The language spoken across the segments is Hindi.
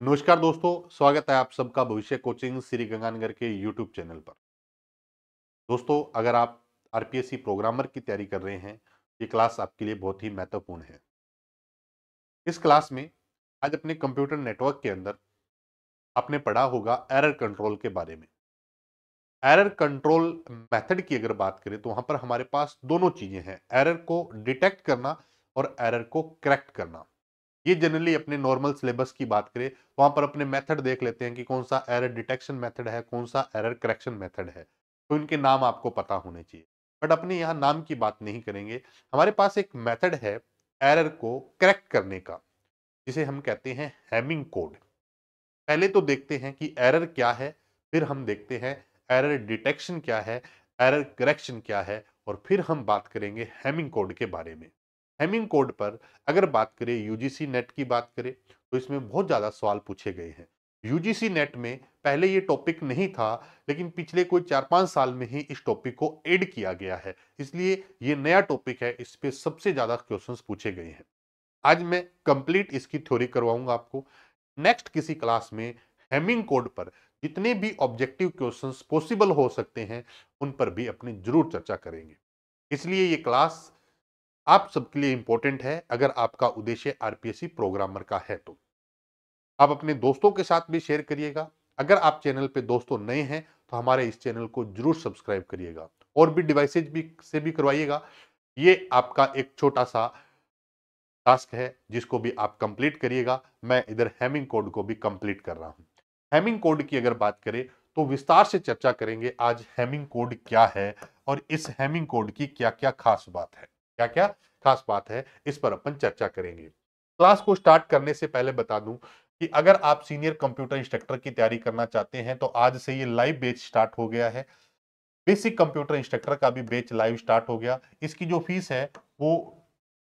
नमस्कार दोस्तों, स्वागत है आप सबका भविष्य कोचिंग श्री गंगानगर के यूट्यूब चैनल पर। दोस्तों, अगर आप आरपीएससी प्रोग्रामर की तैयारी कर रहे हैं, ये क्लास आपके लिए बहुत ही महत्वपूर्ण है। इस क्लास में आज अपने कंप्यूटर नेटवर्क के अंदर आपने पढ़ा होगा एरर कंट्रोल के बारे में। एरर कंट्रोल मेथड की अगर बात करें तो वहां पर हमारे पास दोनों चीजें हैं, एरर को डिटेक्ट करना और एरर को करेक्ट करना। ये जनरली अपने नॉर्मल सिलेबस की बात करें तो वहां पर अपने मेथड देख लेते हैं कि कौन सा एरर डिटेक्शन मेथड है, कौन सा एरर करेक्शन मेथड है, तो इनके नाम आपको पता होने चाहिए। बट अपने यहाँ नाम की बात नहीं करेंगे। हमारे पास एक मेथड है एरर को करेक्ट करने का, जिसे हम कहते हैं हैमिंग कोड। पहले तो देखते हैं कि एरर क्या है, फिर हम देखते हैं एरर डिटेक्शन क्या है, एरर करेक्शन क्या है, और फिर हम बात करेंगे हैमिंग कोड के बारे में। हैमिंग कोड पर अगर बात करें, यूजीसी नेट की बात करें तो इसमें बहुत ज़्यादा सवाल पूछे गए हैं। यूजीसी नेट में पहले ये टॉपिक नहीं था, लेकिन पिछले कोई 4-5 साल में ही इस टॉपिक को ऐड किया गया है, इसलिए ये नया टॉपिक है। इस पे सबसे ज़्यादा क्वेश्चंस पूछे गए हैं। आज मैं कंप्लीट इसकी थ्योरी करवाऊंगा आपको। नेक्स्ट किसी क्लास में हेमिंग कोड पर जितने भी ऑब्जेक्टिव क्वेश्चंस पॉसिबल हो सकते हैं, उन पर भी अपनी जरूर चर्चा करेंगे। इसलिए ये क्लास आप सबके लिए इंपॉर्टेंट है, अगर आपका उद्देश्य आरपीएससी प्रोग्रामर का है तो। आप अपने दोस्तों के साथ भी शेयर करिएगा। अगर आप चैनल पे दोस्तों नए हैं तो हमारे इस चैनल को जरूर सब्सक्राइब करिएगा और भी डिवाइसेज भी से भी करवाइएगा। ये आपका एक छोटा सा टास्क है जिसको भी आप कंप्लीट करिएगा। मैं इधर हैमिंग कोड को भी कंप्लीट कर रहा हूं। हैमिंग कोड की अगर बात करें तो विस्तार से चर्चा करेंगे आज हैमिंग कोड क्या है और इस हैमिंग कोड की क्या क्या खास बात है। क्या क्या खास बात है इस पर अपन चर्चा करेंगे। क्लास को स्टार्ट करने से पहले बता दूं कि अगर आप सीनियर कंप्यूटर इंस्ट्रक्टर की तैयारी करना चाहते हैं तो आज से ये लाइव बैच स्टार्ट हो गया है। बेसिक कंप्यूटर इंस्ट्रक्टर का भी बैच लाइव स्टार्ट हो गया। इसकी जो फीस है वो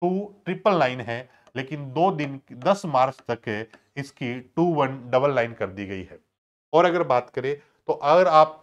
2999 है, लेकिन 2 दिन 10 मार्च तक इसकी 2199 कर दी गई है। और अगर बात करें तो अगर आप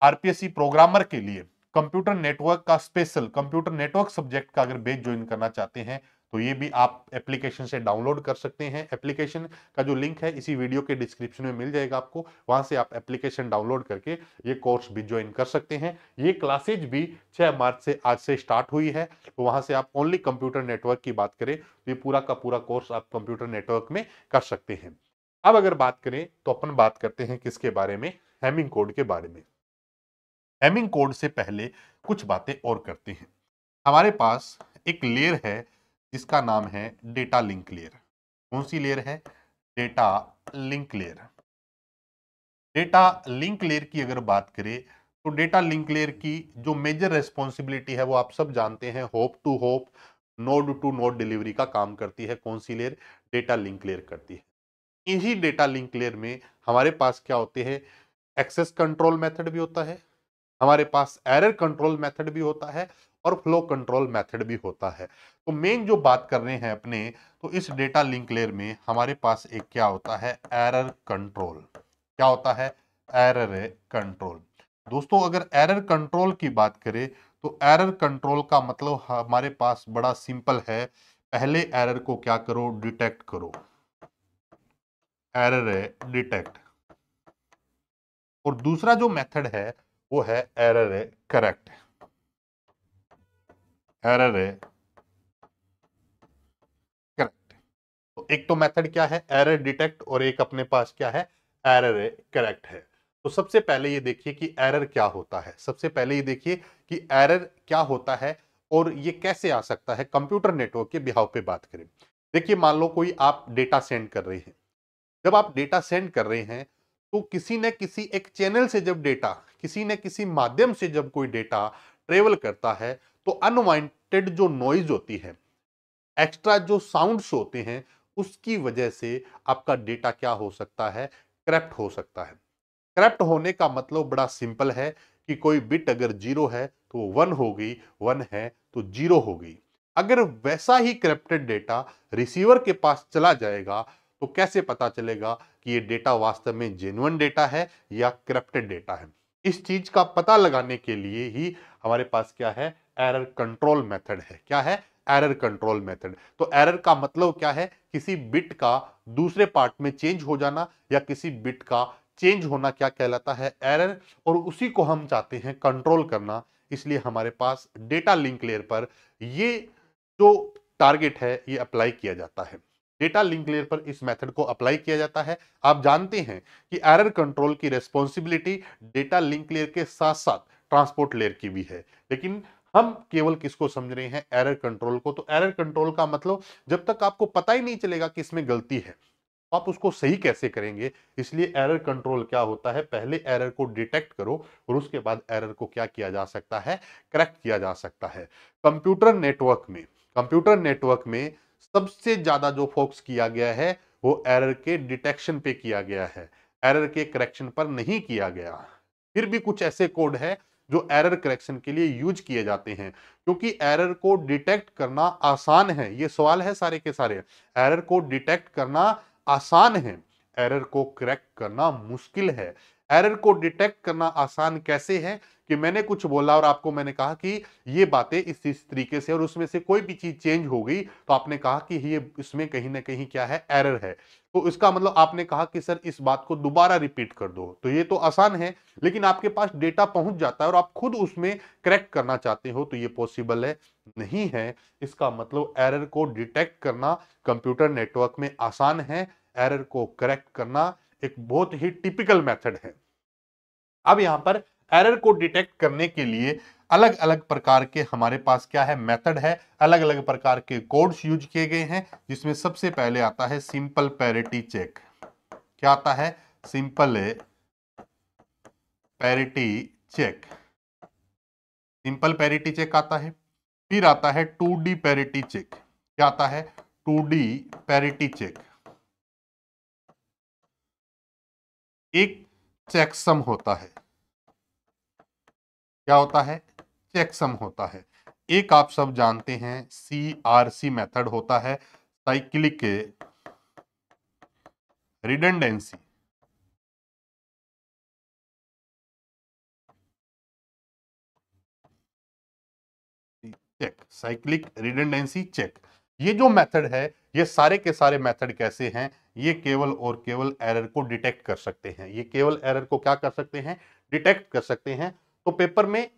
आरपीएससी प्रोग्रामर के लिए कंप्यूटर नेटवर्क का स्पेशल कंप्यूटर नेटवर्क सब्जेक्ट का अगर बैच ज्वाइन करना चाहते हैं तो ये भी आप एप्लीकेशन से डाउनलोड कर सकते हैं। एप्लीकेशन का जो लिंक है इसी वीडियो के डिस्क्रिप्शन में मिल जाएगा आपको, वहां से आप एप्लीकेशन डाउनलोड करके ये कोर्स भी ज्वाइन कर सकते हैं। ये क्लासेज भी 6 मार्च से आज से स्टार्ट हुई है, तो वहां से आप ओनली कंप्यूटर नेटवर्क की बात करें तो ये पूरा का पूरा कोर्स आप कंप्यूटर नेटवर्क में कर सकते हैं। अब अगर बात करें तो अपन बात करते हैं किसके बारे में, हैमिंग कोड के बारे में। हैमिंग कोड से पहले कुछ बातें और करते हैं। हमारे पास एक लेयर है जिसका नाम है डेटा लिंक लेयर। कौन सी लेयर है? Data link layer. Data link layer की अगर बात करें तो डेटा लिंक लेयर की जो मेजर रेस्पॉन्सिबिलिटी है वो आप सब जानते हैं, hop to hop node to node delivery का काम करती है। कौन सी लेयर? डेटा लिंक लेयर करती है। इसी डेटा लिंक लेयर में हमारे पास क्या होते हैं? एक्सेस कंट्रोल मेथड भी होता है, हमारे पास एरर कंट्रोल मेथड भी होता है और फ्लो कंट्रोल मेथड भी होता है। तो मेन जो बात कर रहे हैं अपने, तो इस डेटा लिंक लेयर में हमारे पास एक क्या होता है? Error control. क्या होता है? Error control. दोस्तों, अगर एरर कंट्रोल की बात करें तो एरर कंट्रोल का मतलब हमारे पास बड़ा सिंपल है। पहले एरर को क्या करो? डिटेक्ट करो। Error detect. और दूसरा जो मेथड है वो है एरर करेक्ट। Error correct. तो एक तो मेथड क्या है? एरर डिटेक्ट, और एक अपने पास क्या है? एरर करेक्ट है। तो सबसे पहले ये देखिए कि एरर क्या होता है। सबसे पहले ये देखिए कि एरर क्या होता है और ये कैसे आ सकता है कंप्यूटर नेटवर्क के बिहाव पे बात करें। देखिए, मान लो कोई आप डेटा सेंड कर रहे हैं। जब आप डेटा सेंड कर रहे हैं तो किसी न किसी एक चैनल से जब डेटा, किसी न किसी माध्यम से जब कोई डेटा ट्रेवल करता है तो अनवांटेड जो नॉइज होती है, एक्स्ट्रा जो साउंड्स होते हैं, उसकी वजह से आपका डेटा क्या हो सकता है? करप्ट हो सकता है। करप्ट होने का मतलब बड़ा सिंपल है कि कोई बिट अगर जीरो है तो वन हो गई, वन है तो जीरो हो गई। अगर वैसा ही करप्टेड डेटा रिसीवर के पास चला जाएगा तो कैसे पता चलेगा कि ये डेटा वास्तव में जेन्युइन डेटा है या करप्टेड डेटा है? इस चीज का पता लगाने के लिए ही हमारे पास क्या है? एरर कंट्रोल मेथड है। क्या है? Error control method. तो एरर का मतलब क्या है? किसी बिट का दूसरे पार्ट में चेंज हो जाना या किसी बिट का चेंज होना क्या कहलाता है? एरर। और उसी को हम चाहते हैं कंट्रोल करना, इसलिए हमारे पास डेटा लिंक लेयर पर ये जो टारगेट है ये अप्लाई किया जाता है। डेटा लिंक लेयर पर इस मेथड को अप्लाई किया जाता है। आप जानते हैं कि एरर कंट्रोल की रेस्पॉन्सिबिलिटी डेटा लिंक लेयर के साथ साथ ट्रांसपोर्ट लेयर की भी है, लेकिन हम केवल किसको समझ रहे हैं? एरर कंट्रोल को। तो एरर कंट्रोल का मतलब जब तक आपको पता ही नहीं चलेगा कि इसमें गलती है, आप उसको सही कैसे करेंगे? इसलिए एरर कंट्रोल क्या होता है? पहले एरर को डिटेक्ट करो और उसके बाद एरर को क्या किया जा सकता है? करेक्ट किया जा सकता है। कंप्यूटर नेटवर्क में सबसे ज्यादा जो फोकस किया गया है वो एरर के डिटेक्शन पे किया गया है, एरर के करेक्शन पर नहीं किया गया। फिर भी कुछ ऐसे कोड है जो एरर करेक्शन के लिए यूज किए जाते हैं, क्योंकि एरर को डिटेक्ट करना आसान है। ये सवाल है सारे के सारे। एरर को डिटेक्ट करना आसान है, एरर को करेक्ट करना मुश्किल है। एरर को डिटेक्ट करना आसान कैसे है? कि मैंने कुछ बोला और आपको मैंने कहा कि ये बातें इस तरीके से, और उसमें से कोई भी चीज चेंज हो गई तो आपने कहा कि ये इसमें कहीं ना कहीं क्या है? एरर है। तो इसका मतलब आपने कहा कि सर इस बात को दोबारा रिपीट कर दो। तो ये तो आसान है, लेकिन आपके पास डेटा पहुंच जाता है और आप खुद उसमें करेक्ट करना चाहते हो तो ये पॉसिबल है नहीं है। इसका मतलब एरर को डिटेक्ट करना कंप्यूटर नेटवर्क में आसान है, एरर को करेक्ट करना एक बहुत ही टिपिकल मेथड है। अब यहां पर एरर को डिटेक्ट करने के लिए अलग अलग प्रकार के हमारे पास क्या है? मेथड है। अलग अलग प्रकार के कोड्स यूज किए गए हैं, जिसमें सबसे पहले आता है सिंपल पैरिटी चेक। क्या आता है? Simple parity check. Simple parity check आता है। फिर आता है 2D पैरिटी चेक। क्या आता है? 2D parity check. एक चेकसम होता है। क्या होता है? चेकसम होता है। एक आप सब जानते हैं CRC मेथड होता है, cyclic redundancy check. Cyclic redundancy check, ये जो मेथड है, ये सारे के सारे मेथड कैसे हैं? ये केवल और केवल एरर को डिटेक्ट कर सकते हैं। ये केवल एरर को क्या कर सकते हैं? डिटेक्ट कर सकते हैं। तो पेपर में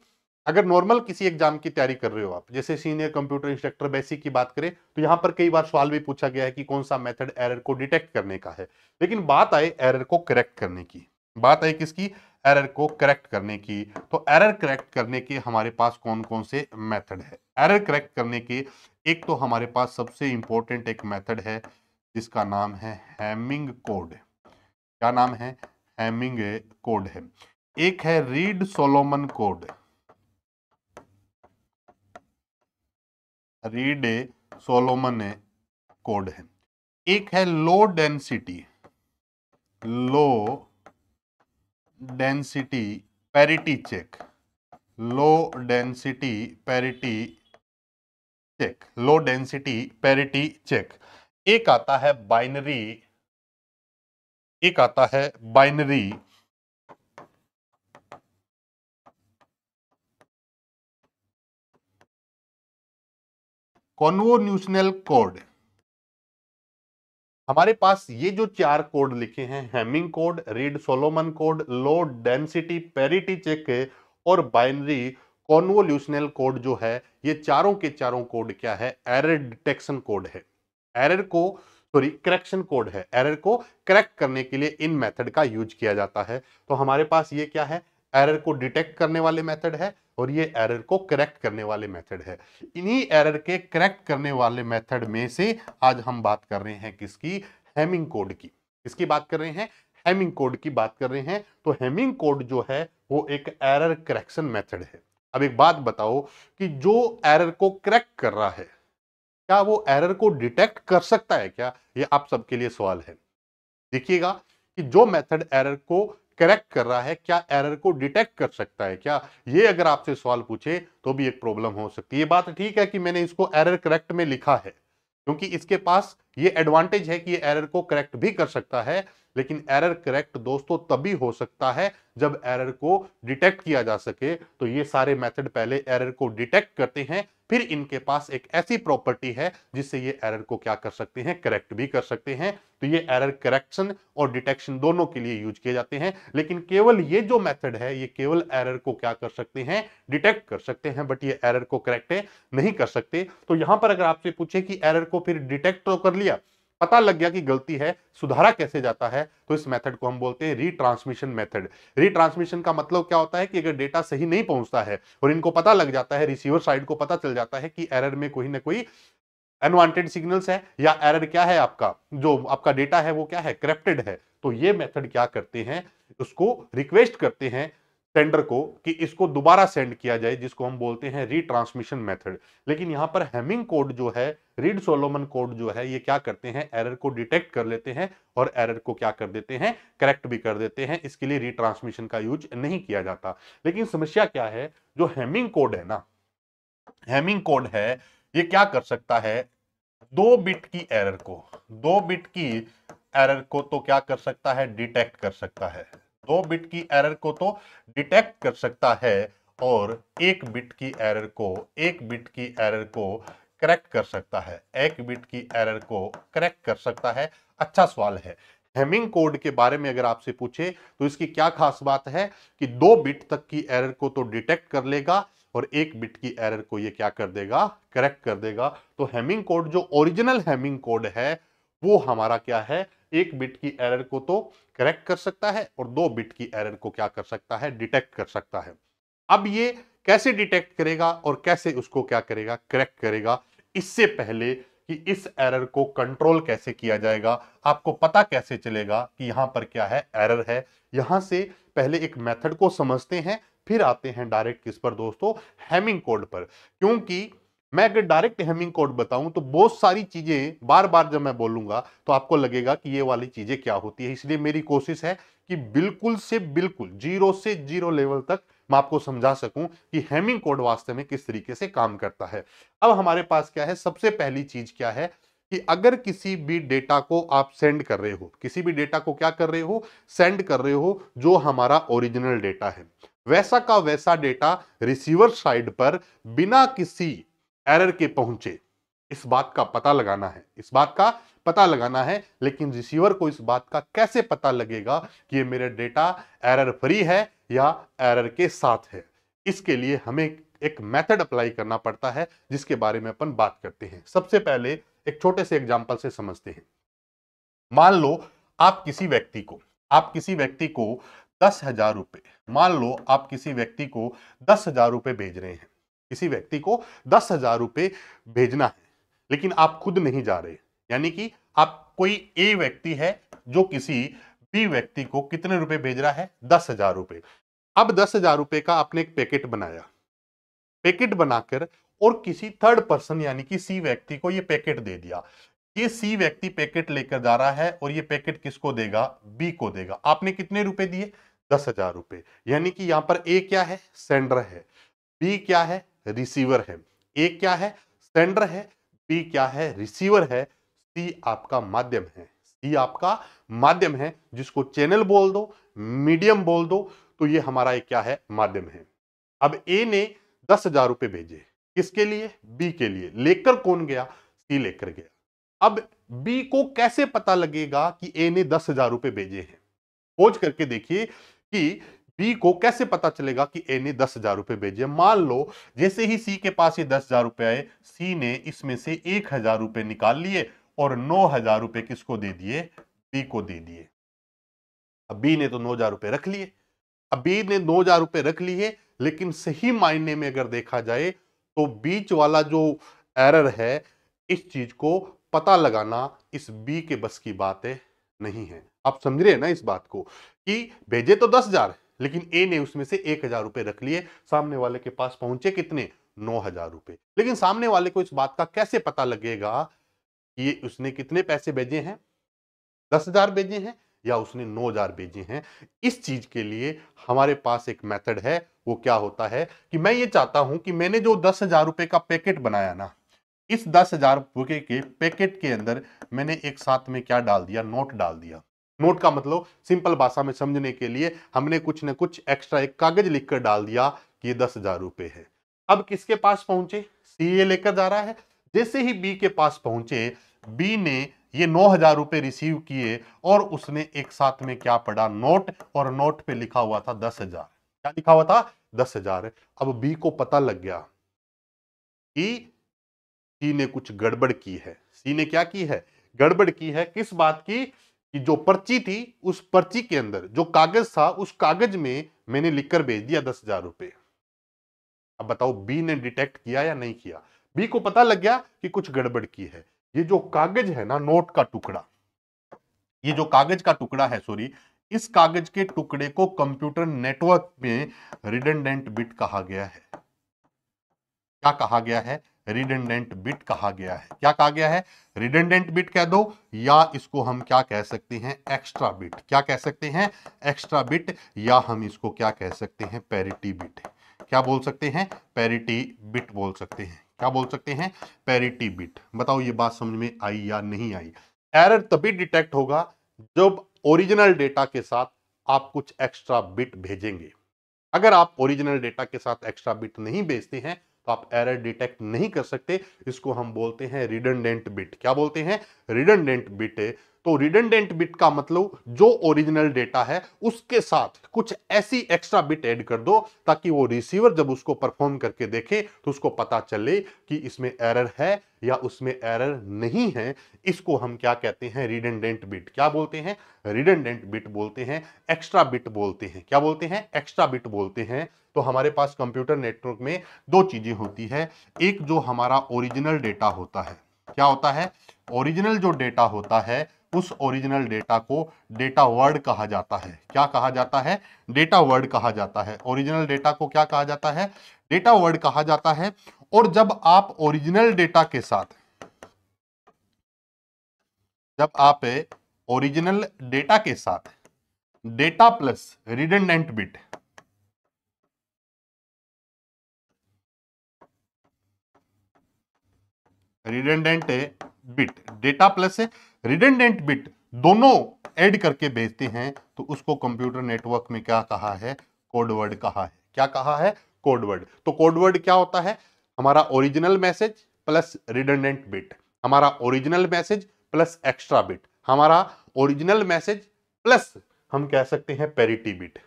अगर नॉर्मल किसी एग्जाम की तैयारी कर रहे हो आप, जैसे सीनियर कंप्यूटर इंस्ट्रक्टर बेसिक की बात करें, तो यहां पर कई बार सवाल भी पूछा गया है कि कौन सा मेथड एरर को डिटेक्ट करने का है। लेकिन बात आए एरर को करेक्ट करने की, बात आई किसकी? एरर को करेक्ट करने की। तो एरर करेक्ट करने के हमारे पास कौन कौन से मेथड है? एरर करेक्ट करने के एक तो हमारे पास सबसे इंपॉर्टेंट एक मेथड है जिसका नाम है हैमिंग कोड। क्या नाम है? हैमिंग कोड है। एक है Reed Solomon code, Reed Solomon code है। एक है low density parity check, low density parity check, low density parity check. एक आता है बाइनरी, एक आता है बाइनरी कॉन्वोल्यूशनल कोड। हमारे पास ये जो चार कोड लिखे हैं, Hamming code, Reed Solomon code, low density parity check और बाइनरी कॉन्वोल्यूशनल कोड, जो है ये चारों के चारों कोड क्या है? एरर डिटेक्शन कोड है। एरर को सॉरी करेक्शन कोड है। एरर को करेक्ट करने के लिए इन मेथड का यूज किया जाता है। तो हमारे पास ये क्या है? एरर को डिटेक्ट करने वाले मेथड है और ये एरर को करेक्ट करने वाले मेथड है। इन्हीं एरर के करेक्ट करने वाले मेथड में से आज हम बात कर रहे हैं किसकी? हैमिंग कोड की। किसकी बात कर रहे हैं? हैमिंग कोड की बात कर रहे हैं। तो हैमिंग कोड जो है वो एक एरर करेक्शन मेथड है। अब एक बात बताओ कि जो एरर को करेक्ट कर रहा है, क्या वो एरर को डिटेक्ट कर सकता है क्या? ये आप सबके लिए सवाल है। देखिएगा कि जो मेथड एरर को करेक्ट कर रहा है, क्या एरर को डिटेक्ट कर सकता है क्या? ये अगर आपसे सवाल पूछे तो भी एक प्रॉब्लम हो सकती है। ये बात ठीक है कि मैंने इसको एरर करेक्ट में लिखा है, क्योंकि इसके पास ये एडवांटेज है कि ये एरर को करेक्ट भी कर सकता है। लेकिन एरर करेक्ट दोस्तों तभी हो सकता है जब एरर को डिटेक्ट किया जा सके। तो ये सारे मेथड पहले एरर को डिटेक्ट करते हैं, फिर इनके पास एक ऐसी प्रॉपर्टी है जिससे ये एरर को क्या कर सकते हैं, करेक्ट भी कर सकते हैं। तो ये एरर करेक्शन और डिटेक्शन दोनों के लिए यूज किए जाते हैं, लेकिन केवल ये जो मेथड है ये केवल एरर को क्या कर सकते हैं, डिटेक्ट कर सकते हैं, बट ये एरर को करेक्ट नहीं कर सकते। तो यहां पर अगर आपसे पूछे कि एरर को फिर डिटेक्ट तो कर लिया, पता लग गया कि गलती है, सुधारा कैसे जाता है, तो इस मेथड को हम बोलते हैं रीट्रांसमिशन मेथड। रीट्रांसमिशन का मतलब क्या होता है कि अगर डेटा सही नहीं पहुंचता है और इनको पता लग जाता है, रिसीवर साइड को पता चल जाता है कि एरर में कोई ना कोई अनवांटेड सिग्नल्स है या एरर क्या है, आपका जो आपका डेटा है वो क्या है, करप्टेड है, तो ये मेथड क्या करते हैं, उसको रिक्वेस्ट करते हैं सेंडर को कि इसको दोबारा सेंड किया जाए, जिसको हम बोलते हैं रीट्रांसमिशन मेथड। लेकिन यहां पर हेमिंग कोड जो है, रीड सोलोमन कोड जो है, ये क्या करते हैं, एरर को डिटेक्ट कर लेते हैं और एरर को क्या कर देते हैं, करेक्ट भी कर देते हैं। इसके लिए रीट्रांसमिशन का यूज नहीं किया जाता। लेकिन समस्या क्या है, जो हेमिंग कोड है ना, हेमिंग कोड है, ये क्या कर सकता है, 2 बिट की एरर को, 2 बिट की एरर को तो क्या कर सकता है, डिटेक्ट कर सकता है। 2 बिट की एरर को तो डिटेक्ट कर सकता है और 1 बिट की एरर को, 1 बिट की एरर को करेक्ट कर सकता है, 1 बिट की एरर को करेक्ट कर सकता है। अच्छा सवाल है, हेमिंग कोड के बारे में अगर आपसे पूछे तो इसकी क्या खास बात है कि 2 बिट तक की एरर को तो डिटेक्ट कर लेगा और 1 बिट की एरर को ये क्या कर देगा, करेक्ट कर देगा। तो हेमिंग कोड जो ओरिजिनल हेमिंग कोड है वो हमारा क्या है, 1 बिट की एरर को तो करेक्ट कर सकता है और 2 बिट की एरर को क्या कर सकता है, डिटेक्ट कर सकता है। अब ये कैसे डिटेक्ट करेगा और कैसे उसको क्या करेगा, करेक्ट करेगा, इससे पहले कि इस एरर को कंट्रोल कैसे किया जाएगा, आपको पता कैसे चलेगा कि यहां पर क्या है, एरर है, यहां से पहले एक मेथड को समझते हैं, फिर आते हैं डायरेक्ट किस पर दोस्तों, हेमिंग कोड पर। क्योंकि मैं अगर डायरेक्ट हेमिंग कोड बताऊं तो बहुत सारी चीजें बार बार जब मैं बोलूंगा तो आपको लगेगा कि ये वाली चीजें क्या होती है। इसलिए मेरी कोशिश है कि बिल्कुल से बिल्कुल 0 से 0 लेवल तक मैं आपको समझा सकूं कि हेमिंग कोड वास्तव में किस तरीके से काम करता है। अब हमारे पास क्या है, सबसे पहली चीज क्या है कि अगर किसी भी डेटा को आप सेंड कर रहे हो, किसी भी डेटा को क्या कर रहे हो, सेंड कर रहे हो, जो हमारा ओरिजिनल डेटा है, वैसा का वैसा डेटा रिसीवर साइड पर बिना किसी एरर के पहुंचे, इस बात का पता लगाना है, इस बात का पता लगाना है। लेकिन रिसीवर को इस बात का कैसे पता लगेगा कि ये मेरा डेटा एरर फ्री है या एरर के साथ है, इसके लिए हमें एक मेथड अप्लाई करना पड़ता है, जिसके बारे में अपन बात करते हैं। सबसे पहले एक छोटे से एग्जांपल से समझते हैं। मान लो आप किसी व्यक्ति को 10,000 रुपए, मान लो आप किसी व्यक्ति को 10,000 रुपए भेज रहे हैं, किसी व्यक्ति को 10,000 रुपए भेजना है, लेकिन आप खुद नहीं जा रहे। यानी कि आप, कोई ए व्यक्ति है जो किसी बी व्यक्ति को कितने रुपए भेज रहा है, 10,000 रुपए। अब 10,000 रुपए का आपने एक पैकेट बनाया, पैकेट बनाकर और किसी थर्ड पर्सन यानी कि सी व्यक्ति को ये पैकेट दे दिया। ये सी व्यक्ति पैकेट लेकर जा रहा है और ये पैकेट किसको देगा, बी को देगा। आपने कितने रुपए दिए, 10,000 रुपए। यानी कि यहां पर ए क्या है, सेंडर है, बी क्या है, रिसीवर है। ए क्या है, सेंडर है, बी क्या है, रिसीवर है, सी आपका माध्यम है, सी आपका माध्यम है, जिसको चैनल बोल दो, मीडियम बोल दो, तो ये हमारा एक क्या है, माध्यम है। अब ए ने 10,000 रुपए भेजे, किसके लिए, बी के लिए। लेकर कौन गया, सी लेकर गया। अब बी को कैसे पता लगेगा कि ए ने 10,000 रुपए भेजे हैं, खोज करके देखिए कि बी को कैसे पता चलेगा कि ए ने 10,000 रुपए भेजे। मान लो जैसे ही सी के पास ये 10,000 रुपए आए, सी ने इसमें से 1,000 रुपए निकाल लिए और 9,000 रुपए किसको दे दिए, बी को दे दिए। अब बी ने तो 9,000 रुपए रख लिए। अब बी ने 9,000 रुपए रख लिए, लेकिन सही मायने में अगर देखा जाए तो बीच वाला जो एरर है, इस चीज को पता लगाना इस बी के बस की बात है, नहीं है। आप समझ रहे हैं ना इस बात को कि भेजे तो 10,000, लेकिन ए ने उसमें से 1,000 रुपए रख लिए, सामने वाले के पास पहुंचे कितने, 9,000 रुपए। लेकिन सामने वाले को इस बात का कैसे पता लगेगा कि ये उसने कितने पैसे भेजे हैं, 10,000 भेजे हैं या उसने 9,000 भेजे हैं। इस चीज के लिए हमारे पास एक मेथड है। वो क्या होता है कि मैं ये चाहता हूं कि मैंने जो 10,000 रुपए का पैकेट बनाया ना, इस 10,000 रुपए के पैकेट के अंदर मैंने एक साथ में क्या डाल दिया, नोट डाल दिया। नोट का मतलब सिंपल भाषा में समझने के लिए हमने कुछ ना कुछ एक्स्ट्रा एक कागज लिखकर डाल दिया कि ये 10,000 रुपए है। अब किसके पास पहुंचे, सी ये लेकर जा रहा है। जैसे ही बी के पास पहुंचे, बी ने ये 9,000 रुपए रिसीव किए और उसने एक साथ में क्या पढ़ा, नोट, और नोट पे लिखा हुआ था 10,000। क्या लिखा हुआ था, 10,000। अब बी को पता लग गया कि सी ने कुछ गड़बड़ की है। सी ने क्या की है, गड़बड़ की है। किस बात की, कि जो पर्ची थी, उस पर्ची के अंदर जो कागज था, उस कागज में मैंने लिखकर भेज दिया 10,000 रुपए। अब बताओ बी ने डिटेक्ट किया या नहीं किया। बी को पता लग गया कि कुछ गड़बड़ की है। ये जो कागज है ना, नोट का टुकड़ा, ये जो कागज का टुकड़ा है, सॉरी, इस कागज के टुकड़े को कंप्यूटर नेटवर्क में रिडंडेंट बिट कहा गया है। क्या कहा गया है, रिडंडेंट बिट कहा गया है। क्या कहा गया है, रिडंडेंट बिट कह दो, या इसको हम क्या कह सकते हैं, एक्स्ट्रा बिट। क्या कह सकते हैं, एक्स्ट्रा बिट, या हम इसको क्या कह सकते हैं, पैरिटी बिट। क्या बोल सकते हैं, पैरिटी बिट बोल सकते हैं। क्या बोल सकते हैं, पैरिटी बिट। बताओ ये बात समझ में आई या नहीं आई। एरर तभी डिटेक्ट होगा जब ओरिजिनल डेटा के साथ आप कुछ एक्स्ट्रा बिट भेजेंगे। अगर आप ओरिजिनल डेटा के साथ एक्स्ट्रा बिट नहीं भेजते हैं तो आप एरर डिटेक्ट नहीं कर सकते। इसको हम बोलते हैं रिडंडेंट बिट। क्या बोलते हैं, रिडंडेंट बिट। तो रिडंडेंट बिट का मतलब जो ओरिजिनल डेटा है उसके साथ कुछ ऐसी एक्स्ट्रा बिट ऐड कर दो ताकि वो रिसीवर जब उसको परफॉर्म करके देखे तो उसको पता चले कि इसमें एरर है या उसमें एरर नहीं है। इसको हम क्या कहते हैं, रिडंडेंट बिट। क्या बोलते हैं, रिडंडेंट बिट बोलते हैं, एक्स्ट्रा बिट बोलते हैं। क्या बोलते हैं, एक्स्ट्रा बिट बोलते हैं। तो हमारे पास कंप्यूटर नेटवर्क में दो चीजें होती है। एक जो हमारा ओरिजिनल डेटा होता है, क्या होता है, ओरिजिनल जो डेटा होता है, उस ओरिजिनल डेटा को डेटा वर्ड कहा जाता है। क्या कहा जाता है, डेटा वर्ड कहा जाता है। ओरिजिनल डेटा को क्या कहा जाता है, डेटा वर्ड कहा जाता है। और जब आप ओरिजिनल डेटा के साथ, जब आप ओरिजिनल डेटा के साथ data plus redundant bit, redundant bit, data plus redundant bit दोनों ऐड करके भेजते हैं तो उसको कंप्यूटर नेटवर्क में क्या कहा है, कोड वर्ड कहा है। क्या कहा है, कोड वर्ड। तो कोड वर्ड क्या होता है, हमारा original message plus redundant bit, हमारा original message plus extra bit, हमारा ओरिजिनल मैसेज प्लस हम कह सकते हैं पैरिटी बिट।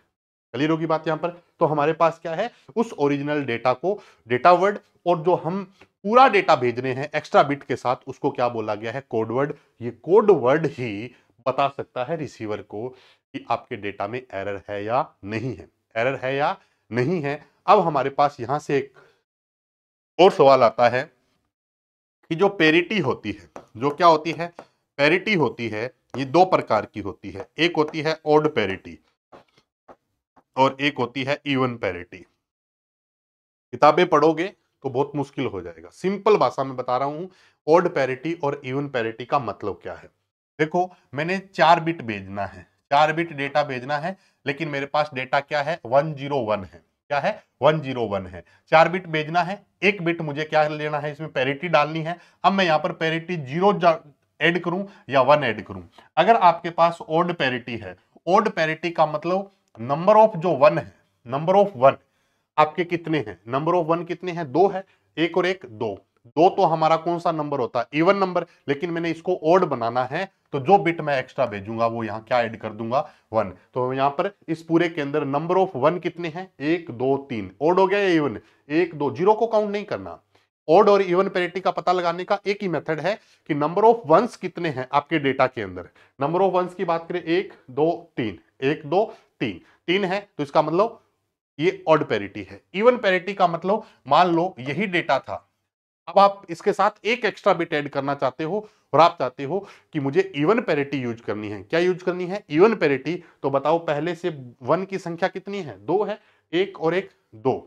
क्लियर होगी बात यहां पर। तो हमारे पास क्या है, उस ओरिजिनल डेटा को डेटा वर्ड, और जो हम पूरा डेटा भेज रहे हैं एक्स्ट्रा बिट के साथ उसको क्या बोला गया है, कोड वर्ड। ये कोड वर्ड ही बता सकता है रिसीवर को कि आपके डेटा में एरर है या नहीं है, एरर है या नहीं है। अब हमारे पास यहां से एक और सवाल आता है कि जो पेरिटी होती है, जो क्या होती है, पेरिटी होती है, ये दो प्रकार की होती है। एक होती है ओड पेरिटी और एक होती है इवन पेरिटी। किताबें पढ़ोगे तो बहुत मुश्किल हो जाएगा। सिंपल भाषा में बता रहा हूं, ओड पैरिटी और इवन पैरिटी का मतलब क्या है। देखो, मैंने 4 बिट भेजना है, 4 बिट डेटा भेजना है, लेकिन मेरे पास डेटा क्या है, 101 है। क्या है, 101 है। 4 बिट भेजना है, एक बिट मुझे क्या लेना है, इसमें पैरिटी डालनी है। अब मैं यहां पर पैरिटी 0 ऐड करूं या 1 ऐड करूं। अगर आपके पास ओड पैरिटी है, ओड पैरिटी का मतलब नंबर ऑफ जो 1 है, नंबर ऑफ 1 आपके कितने हैं, नंबर ऑफ 1 कितने हैं, 2 है। एक और एक 2, 2 तो हमारा कौन सा नंबर होता है, इवन नंबर। लेकिन मैंने इसको ओड बनाना है तो जो बिट मैं एक्स्ट्रा भेजूंगा वो यहां क्या ऐड कर दूंगा, 1। तो यहां पर इस पूरे के अंदर नंबर ऑफ 1 कितने हैं, 1 2 3। ओड हो गया या इवन, 1 2, जीरो को काउंट नहीं करना। ओड और इवन पैरिटी का पता लगाने का एक ही मेथड है कि नंबर ऑफ वंस कितने हैं आपके डेटा के अंदर। नंबर ऑफ वंस की बात करें, 1 2 3, 1 2 3, 3 है तो इसका मतलब ये ऑड पैरिटी है। इवन पैरिटी का मतलब मान लो यही डेटा था, अब आप इसके साथ एक एक्स्ट्रा बिट ऐड करना चाहते हो और आप चाहते हो कि मुझे इवन पैरिटी यूज करनी है। क्या यूज करनी है, इवन पैरिटी। तो बताओ पहले से 1 की संख्या कितनी है, 2 है, एक और एक 2।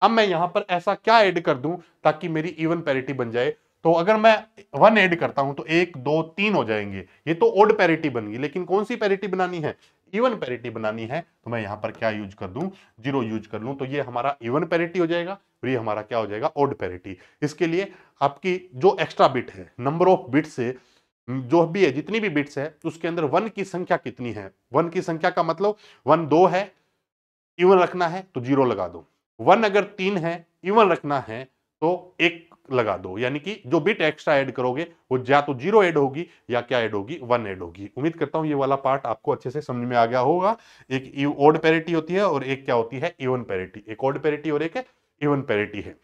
अब मैं यहां पर ऐसा क्या ऐड कर दूं ताकि मेरी इवन पैरिटी बन जाए। तो अगर मैं 1 ऐड करता हूं तो 1 2 3 हो जाएंगे, ये तो ओड पैरिटी बन गई। लेकिन कौन सी पैरिटी बनानी है, इवन पैरिटी बनानी है। तो मैं यहां पर क्या यूज कर दूं, 0 यूज कर लूं, तो ये हमारा इवन पैरिटी हो जाएगा और ये हमारा क्या हो जाएगा, ओड पैरिटी। इसके लिए आपकी जो एक्स्ट्रा बिट है, नंबर ऑफ बिट्स से जो भी है, जितनी भी बिट्स है उसके अंदर 1 की संख्या कितनी है, 1 की संख्या का मतलब 1 2 है, इवन रखना है तो 0 लगा दो, 1 अगर 3 है, इवन रखना है तो 1 लगा दो, यानी कि जो बिट एक्स्ट्रा ऐड करोगे वो या तो 0 ऐड होगी या क्या ऐड होगी, 1 ऐड होगी। उम्मीद करता हूं ये वाला पार्ट आपको अच्छे से समझ में आ गया होगा। एक ऑड पैरिटी होती है और एक क्या होती है, इवन पैरिटी। एक ऑड पैरिटी और एक इवन पैरिटी है।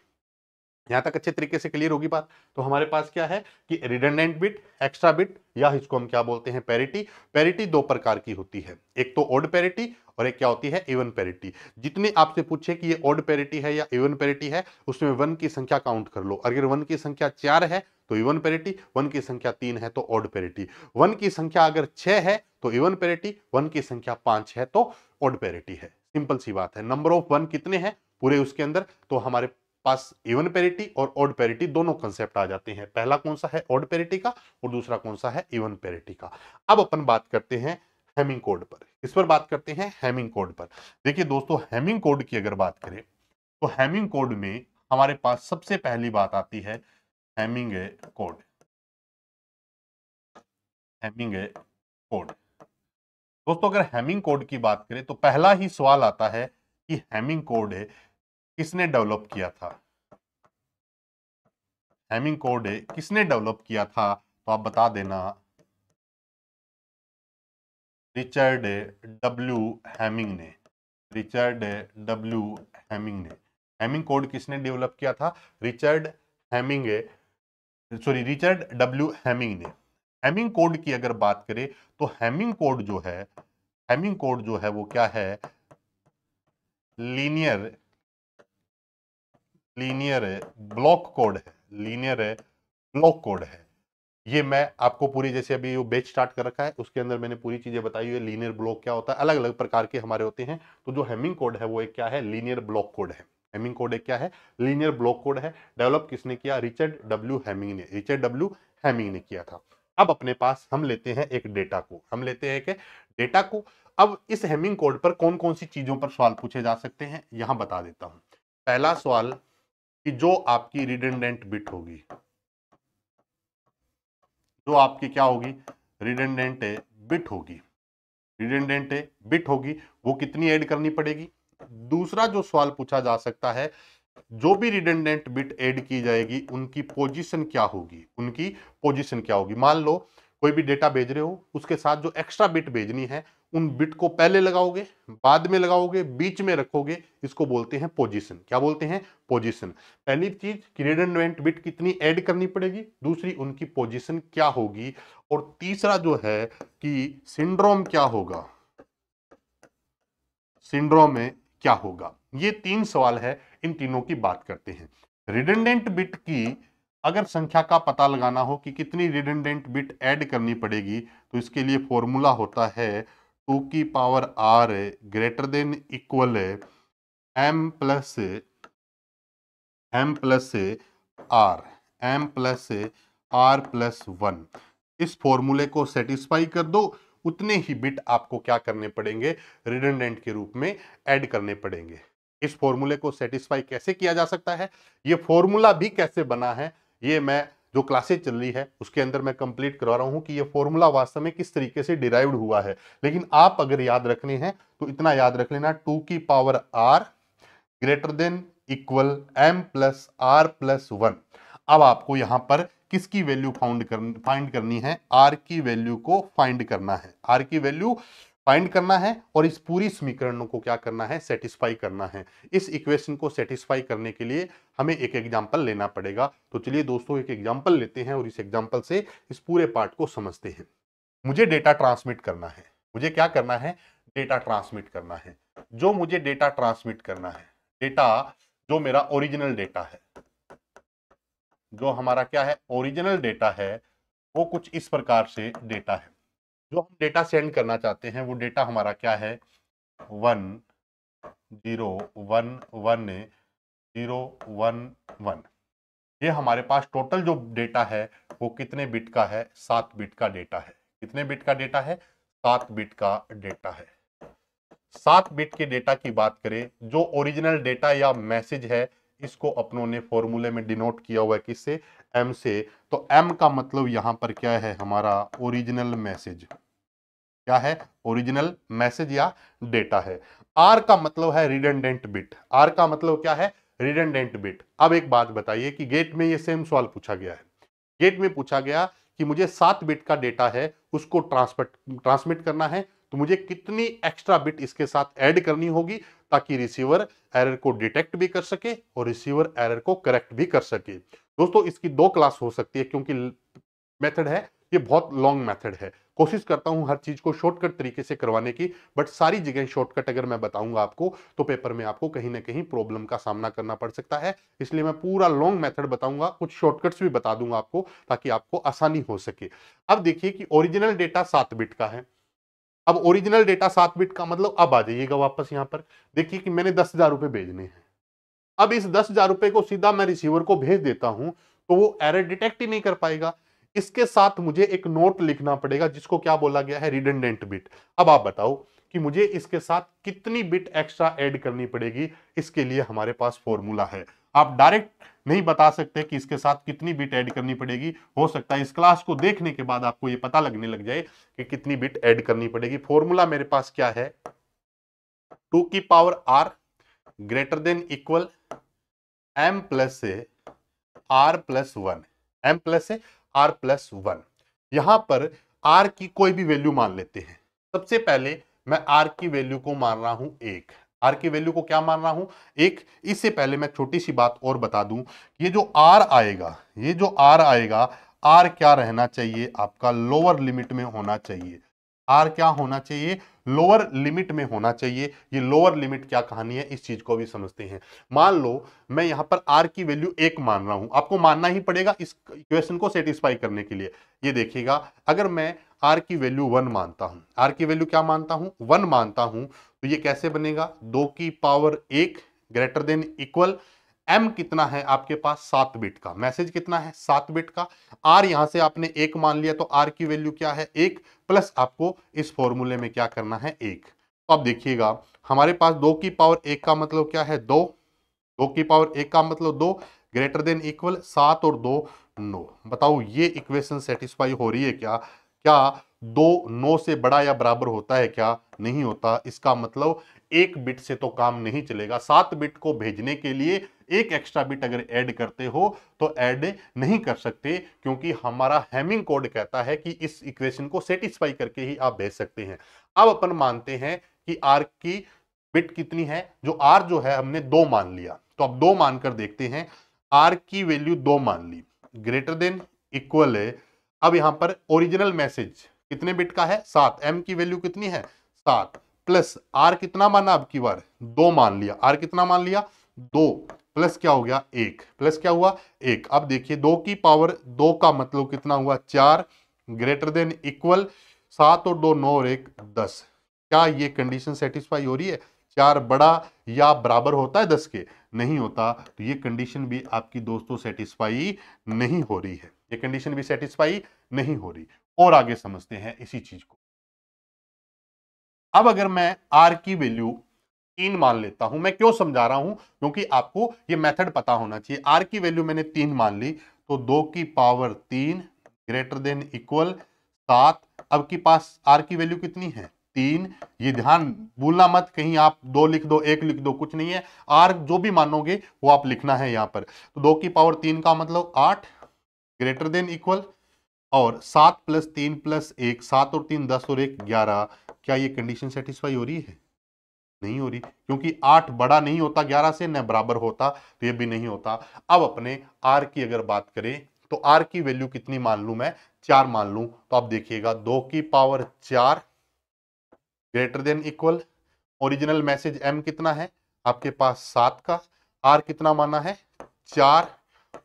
यहां तक अच्छे तरीके से क्लियर होगी बात। तो हमारे पास क्या है कि रिडंडेंट बिट, एक्स्ट्रा बिट, या इसको हम क्या बोलते हैं, पैरिटी। पैरिटी दो प्रकार की होती है, एक तो ऑड पैरिटी और एक क्या होती है, इवन पैरिटी। जितने आपसे पूछे कि ये ऑड पैरिटी है या इवन पैरिटी है, उसमें 1 की संख्या काउंट कर लो। अगर 1 की संख्या 4 है तो इवन पैरिटी, 1 की संख्या 3 है तो ऑड पैरिटी, 1 की संख्या अगर 6 है तो इवन पैरिटी, 1 की संख्या 5 है तो ऑड पैरिटी है। सिंपल सी बात है। नंबर ऑफ 1 कितने हैं पूरे उसके अंदर, तो हमारे पास इवन पैरिटी और ऑड पैरिटी दोनों कंसेप्ट आ जाते हैं। पहला कौन सा है, ऑड पैरिटी का, और दूसरा कौन सा है, इवन पैरिटी का। अब अपन बात करते हैं हैमिंग कोड पर। इस पर बात करते हैं हैमिंग कोड पर। देखिए दोस्तों, हैमिंग कोड की अगर बात करें तो हैमिंग कोड में हमारे पास सबसे पहली बात आती है हैमिंग कोड। हैमिंग कोड दोस्तों, अगर हैमिंग कोड की बात करें तो पहला ही सवाल आता है कि हैमिंग कोड किसने डेवलप किया था। हैमिंग कोड किसने डेवलप किया था, तो आप बता देना, रिचर्ड डब्ल्यू हैमिंग ने। रिचर्ड डब्ल्यू हैमिंग ने हैमिंग कोड किसने डेवलप किया था, Richard Hamming, sorry Richard W Hamming ने। हैमिंग कोड की अगर बात करें तो हैमिंग कोड जो है, हैमिंग कोड जो है वो क्या है, लीनियर लीनियर ब्लॉक कोड है। लीनियर ब्लॉक कोड है। ये मैं आपको पूरी, जैसे अभी वो बैच स्टार्ट कर रखा है उसके अंदर मैंने पूरी चीजें बताई हुई है। लीनियर ब्लॉक क्या होता है, अलग अलग प्रकार के हमारे होते हैं। तो जो हेमिंग कोड है वो एक क्या है, लीनियर ब्लॉक कोड है। हेमिंग कोड एक क्या है, लीनियर ब्लॉक कोड है। डेवलप किसने किया, रिचर्ड डब्ल्यू हैमिंग ने। रिचर्ड डब्ल्यू हैमिंग ने किया था। अब अपने पास हम लेते हैं एक डेटा को, हम लेते हैं एक डेटा को। अब इस हेमिंग कोड पर कौन कौन सी चीजों पर सवाल पूछे जा सकते हैं, यहां बता देता हूं। पहला सवाल कि जो आपकी रिडंडेंट बिट होगी, जो आपकी क्या होगी, रिडंडेंट बिट होगी, रिडंडेंट बिट होगी, वो कितनी ऐड करनी पड़ेगी। दूसरा जो सवाल पूछा जा सकता है, जो भी रिडंडेंट बिट ऐड की जाएगी उनकी पोजीशन क्या होगी, उनकी पोजीशन क्या होगी। मान लो कोई भी डेटा भेज रहे हो, उसके साथ जो एक्स्ट्रा बिट भेजनी है उन बिट को पहले लगाओगे, बाद में लगाओगे, बीच में रखोगे, इसको बोलते हैं पोजीशन। क्या बोलते हैं, पोजीशन। पहली चीज कि रिडंडेंट बिट कितनी ऐड करनी पड़ेगी, दूसरी उनकी पोजीशन क्या होगी, और तीसरा जो है कि सिंड्रोम क्या होगा, सिंड्रोम में क्या होगा। ये 3 सवाल है, इन तीनों की बात करते हैं। रिडंडेंट बिट की अगर संख्या का पता लगाना हो कि कितनी रिडंडेंट बिट ऐड करनी पड़ेगी, तो इसके लिए फॉर्मूला होता है 2 की power R greater than equal M plus R, M plus R plus 1। इस फॉर्मूले को सेटिस्फाई कर दो, उतने ही बिट आपको क्या करने पड़ेंगे, रिडंडेंट के रूप में ऐड करने पड़ेंगे। इस फॉर्मूले को सेटिस्फाई कैसे किया जा सकता है, ये फॉर्मूला भी कैसे बना है, ये मैं जो क्लासेस चल रही है उसके अंदर मैं कंप्लीट करवा रहा हूं कि ये फॉर्मूला वास्तव में किस तरीके से डिराइव्ड हुआ है। लेकिन आप अगर याद रखने हैं तो इतना याद रख लेना, 2 की power R greater than equal M plus R plus 1। अब आपको यहां पर किसकी वैल्यू फाइंड करनी है, आर की वैल्यू को फाइंड करना है। आर की वैल्यू फाइंड करना है और इस पूरी समीकरण को क्या करना है, सेटिस्फाई करना है। इस इक्वेशन को सेटिस्फाई करने के लिए हमें एक एग्जांपल लेना पड़ेगा। तो चलिए दोस्तों एक एग्जांपल लेते हैं और इस एग्जांपल से इस पूरे पार्ट को समझते हैं। मुझे डेटा ट्रांसमिट करना है, मुझे क्या करना है, डेटा ट्रांसमिट करना है। जो मुझे डेटा ट्रांसमिट करना है, डेटा जो मेरा ओरिजिनल डेटा है, जो हमारा क्या है, ओरिजिनल डेटा है, वो कुछ इस प्रकार से डेटा है। जो हम डेटा सेंड करना चाहते हैं वो डेटा हमारा क्या है, 101101 ये हमारे पास टोटल जो डेटा है वो कितने बिट का है, 7 बिट का डेटा है। कितने बिट का डेटा है, 7 बिट का डेटा है। 7 बिट के डेटा की बात करें, जो ओरिजिनल डेटा या मैसेज है इसको अपनों ने फॉर्मूले में डिनोट किया हुआ है किससे, एम से। तो एम का मतलब यहां पर क्या है, हमारा ओरिजिनल मैसेज। क्या है, ओरिजिनल मैसेज या डेटा है। आर का मतलब है रिडंडेंट बिट, आर का मतलब क्या है, रिडंडेंट बिट। अब एक बात बताइए कि गेट में ये सेम सवाल पूछा गया है, गेट में पूछा गया कि मुझे 7 बिट का डेटा है उसको ट्रांसमिट करना है, तो मुझे कितनी एक्स्ट्रा बिट इसके साथ ऐड करनी होगी ताकि रिसीवर एरर को डिटेक्ट भी कर सके और रिसीवर एरर को करेक्ट भी कर सके। दोस्तों इसकी 2 क्लास हो सकती है क्योंकि मेथड है ये बहुत लॉन्ग मेथड है। कोशिश करता हूं हर चीज को शॉर्टकट तरीके से करवाने की, बट सारी जगह शॉर्टकट अगर मैं बताऊंगा आपको तो पेपर में आपको कहीं ना कहीं प्रॉब्लम का सामना करना पड़ सकता है। इसलिए मैं पूरा लॉन्ग मेथड बताऊंगा, कुछ शॉर्टकट्स भी बता दूंगा आपको ताकि आपको आसानी हो सके। अब देखिए कि ओरिजिनल डेटा 7 बिट का है। अब ओरिजिनल डेटा 7 बिट का मतलब, अब आ जाइएगा वापस यहां पर, देखिए कि मैंने 10,000 रुपए भेजने हैं। अब इस 10,000 रुपए को सीधा मैं रिसीवर को भेज देता हूं तो वो एरर डिटेक्ट ही नहीं कर पाएगा। इसके साथ मुझे एक नोट लिखना पड़ेगा जिसको क्या बोला गया है, रिडंडेंट बिट। अब आप बताओ कि मुझे इसके साथ कितनी बिट एक्स्ट्रा ऐड करनी पड़ेगी, इसके लिए हमारे पास फॉर्मूला है। आप डायरेक्ट नहीं बता सकते कि इसके साथ कितनी बिट ऐड करनी पड़ेगी, हो सकता है इस क्लास को देखने के बाद आपको ये पता लगने लग जाए कि कितनी बिट ऐड करनी पड़ेगी। फॉर्मूला मेरे पास क्या है, 2 की power r greater than equal m plus से r प्लस 1, m प्लस से r प्लस 1। यहां पर r की कोई भी वैल्यू मान लेते हैं। सबसे पहले मैं r की वैल्यू को मान रहा हूं 1, r की वैल्यू को क्या मान रहा हूं, 1। इससे पहले मैं छोटी सी बात और बता दूं, ये जो r आएगा, ये जो r आएगा, r क्या रहना चाहिए आपका, लोअर लिमिट में होना चाहिए। r क्या होना चाहिए, लोअर लिमिट में होना चाहिए। ये लोअर लिमिट क्या कहानी है, इस चीज को भी समझते हैं। मान लो मैं यहां पर r की वैल्यू 1 मान रहा हूं, आपको मानना ही पड़ेगा इस इक्वेशन को सेटिस्फाई करने के लिए। ये देखिएगा, अगर मैं r की वैल्यू 1 मानता हूं, r की वैल्यू क्या मानता हूं, 1 मानता हूं, तो ये कैसे बनेगा, 2 की power 1 greater than equal m कितना है आपके पास, 7 बिट का। मैसेज कितना है, 7 बिट का। r यहां से आपने 1 मान लिया तो r की वैल्यू क्या है, 1, प्लस आपको इस फॉर्मूले में क्या करना है, 1। तो अब देखिएगा हमारे पास 2 की पावर 1 का मतलब क्या है, 2, 2 की पावर 1 का मतलब 2 ग्रेटर देन इक्वल 7 और 2 9। बताओ ये इक्वेशन सेटिस्फाई हो रही है क्या, क्या 2 9 से बड़ा या बराबर होता है क्या, नहीं होता। इसका मतलब 1 बिट से तो काम नहीं चलेगा। 7 बिट को भेजने के लिए एक एक्स्ट्रा बिट अगर ऐड करते हो तो ऐड नहीं कर सकते, क्योंकि हमारा हैमिंग कोड कहता है कि इस इक्वेशन को सेटिस्फाई करके ही आप भेज सकते हैं। अब अपन मानते हैं कि आर की बिट कितनी है, जो आर जो है हमने 2 मान लिया, तो अब 2 मानकर देखते हैं। आर की वैल्यू 2 मान ली, ग्रेटर देन इक्वल है। अब यहां पर ओरिजिनल मैसेज कितने बिट का है, 7, एम की वैल्यू कितनी है, 7, प्लस आर कितना माना, अब की बार 2 मान लिया, आर कितना मान लिया, 2, प्लस क्या हो गया, 1, प्लस क्या हुआ, 1। अब देखिए 2 की पावर 2 का मतलब कितना हुआ, 4, ग्रेटर देन इक्वल 7 और 2 9 और 1 10। क्या ये कंडीशन सेटिस्फाई हो रही है, 4 बड़ा या बराबर होता है 10 के, नहीं होता। तो ये कंडीशन भी आपकी दोस्तों सेटिस्फाई नहीं हो रही है, ये कंडीशन भी सेटिस्फाई नहीं हो रही। और आगे समझते हैं इसी चीज को। अब अगर मैं r की वैल्यू 3 मान लेता हूं, मैं क्यों समझा रहा हूं, क्योंकि आपको ये मेथड पता होना चाहिए। r की वैल्यू मैंने 3 मान ली, तो 2 की पावर 3 ग्रेटर देन इक्वल 7। अब की पास r की वैल्यू कितनी है, 3। ये ध्यान भूलना मत, कहीं आप 2 लिख दो 1 लिख दो, कुछ नहीं है। r जो भी मानोगे वो आप लिखना है यहां पर। तो 2 की पावर 3 का मतलब 8 ग्रेटर देन इक्वल, और 7 प्लस 3 प्लस 1, 7 और 3 10 और 1 11। क्या ये कंडीशन सेटिस्फाई हो रही है, नहीं हो रही, क्योंकि 8 बड़ा नहीं होता 11 से, न बराबर होता, तो ये भी नहीं होता। अब अपने r की अगर बात करें तो r की वैल्यू कितनी मान लूं मैं, 4 मान लूं, तो आप देखिएगा 2 की power 4 greater than equal, original message m कितना है आपके पास 7 का, r कितना माना है 4,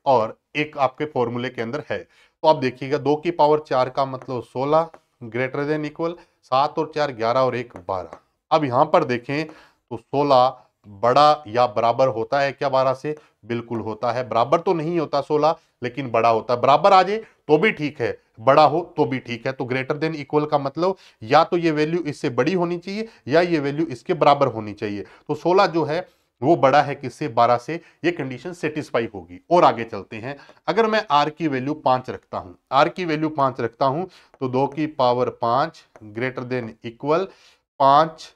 और एक आपके फॉर्मूले के अंदर है। तो आप देखिएगा 2 की पावर 4 का मतलब 16 ग्रेटर देन इक्वल 7 और 4 11 और 1 12। अब यहां पर देखें तो 16 बड़ा या बराबर होता है क्या 12 से, बिल्कुल होता है। बराबर तो नहीं होता 16, लेकिन बड़ा होता है। बराबर आ जाए तो भी ठीक है, बड़ा हो तो भी ठीक है। तो ग्रेटर देन इक्वल का मतलब या तो ये वैल्यू इससे बड़ी होनी चाहिए या ये वैल्यू इसके बराबर होनी चाहिए। तो 16 जो है वो बड़ा है किससे, 12 से, ये कंडीशन सेटिस्फाई होगी। और आगे चलते हैं, अगर मैं r की वैल्यू 5 रखता हूं, r की वैल्यू 5 रखता हूं, तो 2 की पावर 5 ग्रेटर देन इक्वल 5,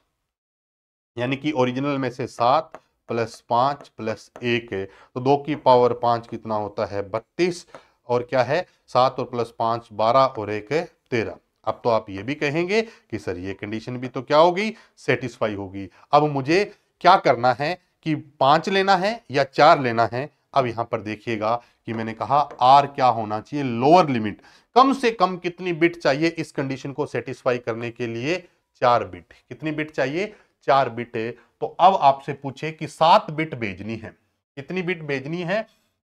यानी कि ओरिजिनल में से 7 प्लस 5 प्लस 1 है, तो 2 की पावर 5 कितना होता है, 32, और क्या है, 7 और प्लस 5 12 और 1 है 13। अब तो आप ये भी कहेंगे कि सर ये कंडीशन भी तो क्या होगी, सेटिस्फाई होगी। अब मुझे क्या करना है कि 5 लेना है या 4 लेना है। अब यहां पर देखिएगा कि मैंने कहा आर क्या होना चाहिए, लोअर लिमिट, कम से कम कितनी बिट चाहिए इस कंडीशन को सेटिस्फाई करने के लिए, 4 बिट। कितनी बिट चाहिए, 4 बिट है। तो अब आपसे पूछे कि 7 बिट भेजनी है, कितनी बिट भेजनी है,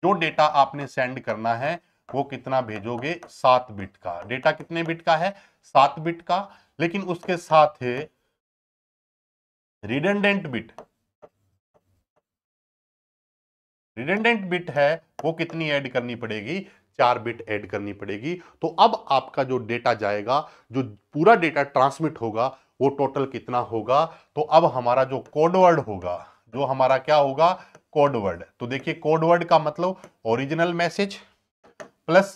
जो डेटा आपने सेंड करना है वो कितना भेजोगे, 7 बिट का। डेटा कितने बिट का है, 7 बिट का, लेकिन उसके साथ है रिडंडेंट बिट। रिडंडेंट बिट है वो कितनी ऐड करनी पड़ेगी, 4 बिट ऐड करनी पड़ेगी। तो अब आपका जो डेटा जाएगा, जो पूरा डेटा ट्रांसमिट होगा, वो टोटल कितना होगा। तो अब हमारा जो कोड वर्ड होगा, जो हमारा क्या होगा, कोड वर्ड। तो देखिए कोड वर्ड का मतलब original message plus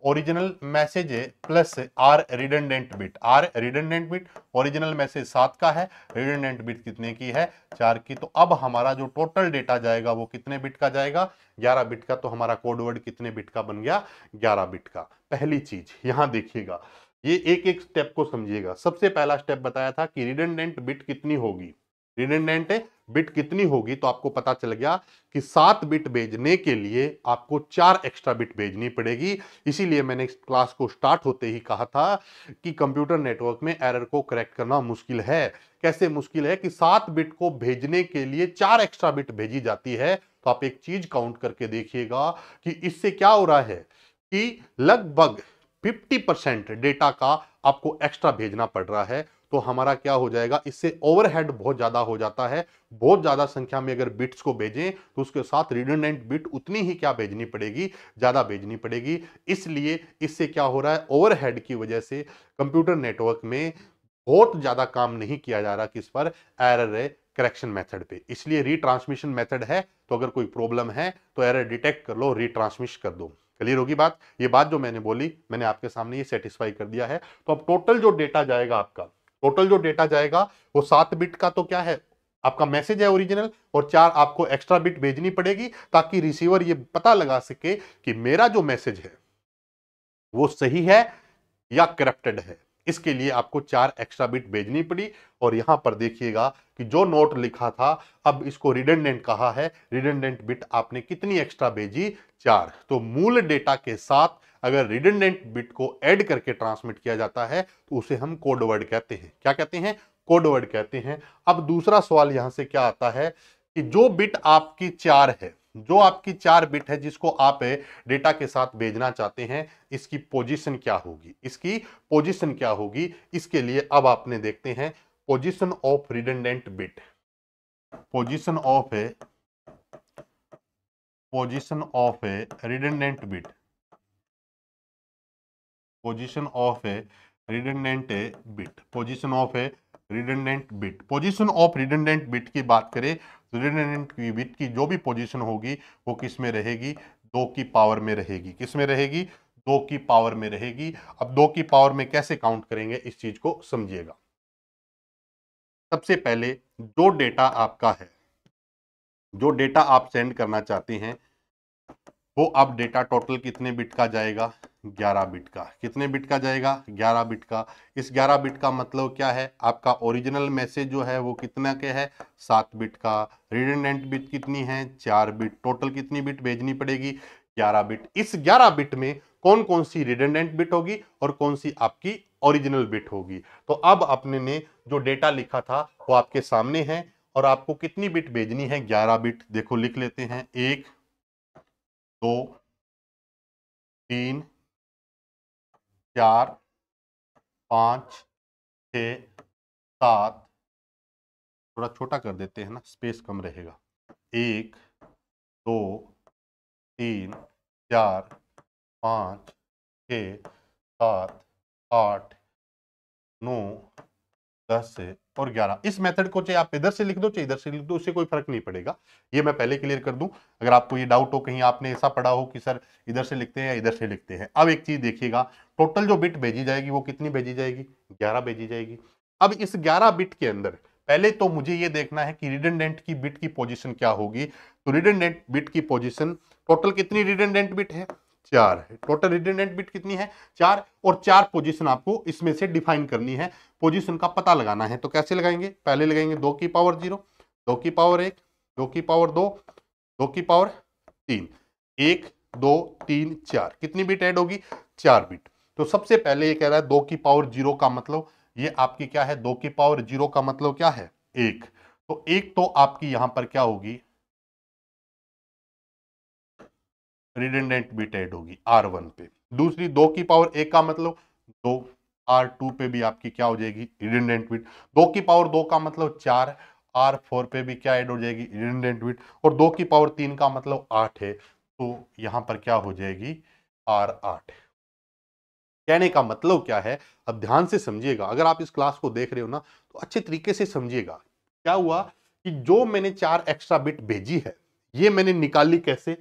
original message plus R redundant bit. R redundant bit, original message 7 का है, रिडंडेंट बिट कितने की है, 4 की। तो अब हमारा जो टोटल डेटा जाएगा वो कितने बिट का जाएगा, 11 बिट का। तो हमारा कोड वर्ड कितने बिट का बन गया, 11 बिट का। पहली चीज यहां देखिएगा, ये एक एक स्टेप को समझिएगा। सबसे पहला स्टेप बताया था कि रिडंडेंट बिट कितनी होगी, रिडंडेंट बिट कितनी होगी, तो आपको पता चल गया कि 7 बिट भेजने के लिए आपको 4 एक्स्ट्रा बिट भेजनी पड़ेगी। इसीलिए मैंने इस क्लास को स्टार्ट होते ही कहा था कि कंप्यूटर नेटवर्क में एरर को करेक्ट करना मुश्किल है। कैसे मुश्किल है कि 7 बिट को भेजने के लिए 4 एक्स्ट्रा बिट भेजी जाती है। तो आप एक चीज काउंट करके देखिएगा कि इससे क्या हो रहा है कि लगभग 50% डेटा का आपको एक्स्ट्रा भेजना पड़ रहा है। तो हमारा क्या हो जाएगा, इससे ओवरहेड बहुत ज्यादा हो जाता है। बहुत ज्यादा संख्या में अगर बिट्स को भेजें तो उसके साथ रिडंडेंट बिट उतनी ही क्या भेजनी पड़ेगी, ज्यादा भेजनी पड़ेगी। इसलिए इससे क्या हो रहा है, ओवरहेड की वजह से कंप्यूटर नेटवर्क में बहुत ज्यादा काम नहीं किया जा रहा किस पर, एरर करेक्शन मेथड पे। इसलिए रीट्रांसमिशन मेथड है, तो अगर कोई प्रॉब्लम है तो एरर डिटेक्ट कर लो, रीट्रांसमिट कर दो। क्लियर होगी बात। ये बात जो मैंने बोली, मैंने आपके सामने ये सेटिस्फाई कर दिया है। तो अब टोटल जो डेटा जाएगा आपका, टोटल जो डेटा जाएगा वो 7 बिट का तो क्या है, आपका मैसेज है ओरिजिनल, और 4 आपको एक्स्ट्रा बिट भेजनी पड़ेगी ताकि रिसीवर ये पता लगा सके कि मेरा जो मैसेज है वो सही है या करप्टेड है। इसके लिए आपको 4 एक्स्ट्रा बिट भेजनी पड़ी। और यहां पर देखिएगा कि जो नोट लिखा था, अब इसको रिडंडेंट कहा है। रिडंडेंट बिट आपने कितनी एक्स्ट्रा भेजी, 4। तो मूल डेटा के साथ अगर रिडंडेंट बिट को ऐड करके ट्रांसमिट किया जाता है तो उसे हम कोड वर्ड कहते हैं। क्या कहते हैं, कोड वर्ड कहते हैं। अब दूसरा सवाल यहां से क्या आता है कि जो बिट आपकी 4 है, जो आपकी 4 बिट है जिसको आप डेटा के साथ भेजना चाहते हैं, इसकी पोजीशन क्या होगी, इसकी पोजीशन क्या होगी। इसके लिए अब आपने देखते हैं position of redundant bit, position of A position of A redundant bit, position of A redundant bit, position of A redundant bit. Position of redundant bit की बात करें, रिडंडेंट की बिट की जो भी पोजीशन होगी वो किस में रहेगी, 2 की पावर में रहेगी। किस में रहेगी, 2 की पावर में रहेगी। अब 2 की पावर में कैसे काउंट करेंगे, इस चीज को समझिएगा। सबसे पहले जो डेटा आपका है, जो डेटा आप सेंड करना चाहते हैं, वो अब डेटा टोटल कितने बिट का जाएगा, 11 बिट का। कितने बिट का जाएगा, 11 बिट का। इस 11 बिट का मतलब क्या है, आपका ओरिजिनल मैसेज जो है वो कितना के है, 7 बिट का। रिडंडेंट बिट कितनी है, 4 बिट। टोटल कितनी बिट भेजनी पड़ेगी, 11 बिट। इस 11 बिट में कौन कौन सी रिडंडेंट बिट होगी और कौन सी आपकी ओरिजिनल बिट होगी। तो अब अपने ने जो डेटा लिखा था वो आपके सामने है, और आपको कितनी बिट भेजनी है, 11 बिट। देखो लिख लेते हैं, 1 2 3 4 5 6 7, थोड़ा छोटा कर देते हैं ना, स्पेस कम रहेगा। 1 2 3 4 5 6 7 8 9 10 और 11। इस मेथड को चाहे आप इधर से लिख दो चाहे इधर से लिख दो, उससे कोई फर्क नहीं पड़ेगा। ये मैं पहले क्लियर कर दूं, अगर आपको ये डाउट हो कहीं आपने ऐसा पढ़ा हो कि सर इधर से लिखते हैं या इधर से लिखते हैं। अब एक चीज देखिएगा, टोटल जो बिट भेजी जाएगी वो कितनी भेजी जाएगी, 11 भेजी जाएगी। अब इस 11 बिट के अंदर पहले तो मुझे ये देखना है कि रिडंडेंट की बिट की पोजीशन क्या होगी। तो रिडंडेंट बिट की पोजीशन, टोटल कितनी रिडंडेंट बिट है, 4 है। टोटल रिडंडेंट बिट कितनी है, 4, और 4 पोजीशन आपको इसमें से डिफाइन करनी है, पोजीशन का पता लगाना है। तो कैसे लगाएंगे, पहले लगाएंगे 2 की पावर 0, 2 की पावर 1, 2 की पावर 2, 2 की पावर 3, 1 2 3 4, कितनी बिट ऐड होगी, 4 बिट। तो सबसे पहले ये कह रहा है 2 की पावर 0 का मतलब ये आपकी क्या है, 2 की पावर 0 का मतलब क्या है, 1। तो 1 तो आपकी यहां पर क्या होगी, रिडंडेंट बिट ऐड होगी R1 पे। दूसरी 2 की पावर 1 का मतलब 2, R2 पे भी आपकी क्या हो जाएगी, रिडंडेंट बिट। 2 की पावर 2 का मतलब 4, R4 पे भी क्या ऐड हो जाएगी, रिडंडेंट बिट। और 2 की पावर 3 का मतलब 8 है, तो यहां पर क्या हो जाएगी, R8। कहने का मतलब क्या है, अब ध्यान से समझिएगा, अगर आप इस क्लास को देख रहे हो ना तो अच्छे तरीके से समझिएगा। क्या हुआ कि जो मैंने 4 एक्स्ट्रा बिट भेजी है ये मैंने निकाली कैसे,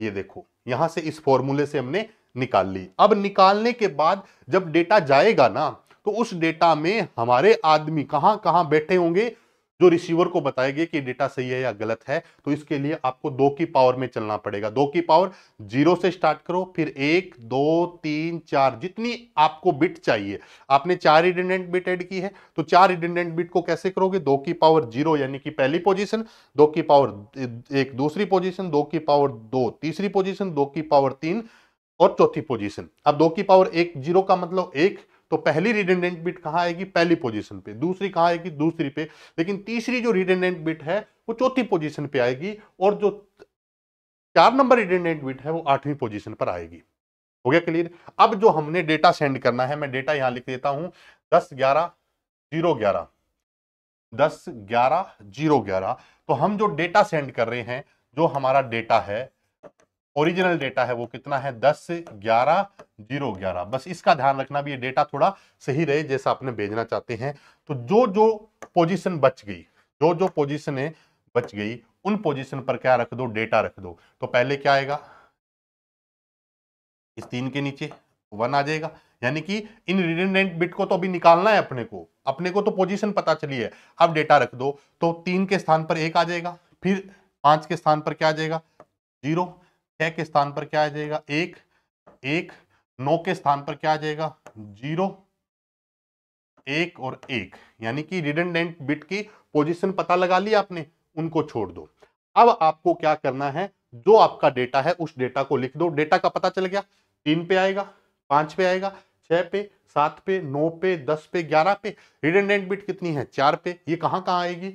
ये देखो यहां से इस फॉर्मूले से हमने निकाल ली। अब निकालने के बाद जब डेटा जाएगा ना तो उस डेटा में हमारे आदमी कहां कहां बैठे होंगे जो रिसीवर को बताएंगे कि डेटा सही है या गलत है। तो इसके लिए आपको 2 की पावर में चलना पड़ेगा। 2 की पावर 0 से स्टार्ट करो, फिर 1 2 3 4 जितनी आपको बिट चाहिए। आपने 4 रिडंडेंट बिट ऐड की है तो 4 रिडंडेंट बिट को कैसे करोगे, 2 की पावर 0 यानी कि पहली पोजीशन, 2 की पावर 1 दूसरी पोजीशन, 2 की पावर 2 तीसरी पोजीशन, 2 की पावर 3 और चौथी पोजीशन। अब 2 की पावर 1 0 का मतलब 1, तो पहली रिडंडेंट बिट कहां आएगी, पहली पोजीशन पे। दूसरी कहां आएगी, दूसरी पे। लेकिन तीसरी जो रिडंडेंट बिट है वो चौथी पोजीशन पे आएगी, और जो 4 नंबर रिडंडेंट बिट है वो 8वीं पोजीशन पर आएगी। हो गया क्लियर। अब जो हमने डेटा सेंड करना है, मैं डेटा यहां लिख देता हूं, 10 11 0 11, 10 11 0 11। तो हम जो डेटा सेंड कर रहे हैं, जो हमारा डेटा है, ओरिजिनल डेटा है, वो कितना है, 10 11 0 11। बस इसका ध्यान रखना भी ये डेटा थोड़ा सही रहे जैसा आपने भेजना चाहते हैं। तो जो जो पोजीशन बच गई, जो जो पोजीशन है बच गई, उन पोजीशन पर क्या रख दो, डेटा रख दो। तो पहले क्या आएगा, इस 3 के नीचे 1 आ जाएगा। यानी कि इन रिडंडेंट बिट को तो अभी निकालना है अपने को तो पोजीशन पता चली है। अब डेटा रख दो, तो 3 के स्थान पर 1 आ जाएगा, फिर 5 के स्थान पर क्या आ जाएगा, 0, 6 के स्थान पर क्या आ जाएगा, 1 1, 9 के स्थान पर क्या आ जाएगा, 0 1 और 1। यानी कि रिडंडेंट बिट की पोजीशन पता लगा ली आपने, उनको छोड़ दो। अब आपको क्या करना है, जो आपका डेटा है उस डेटा को लिख दो। डेटा का पता चल गया, 3 पे आएगा, 5 पे आएगा, 6 पे, 7 पे, 9 पे, 10 पे, 11 पे। रिडंडेंट बिट कितनी है, 4 पे। ये कहां कहां आएगी,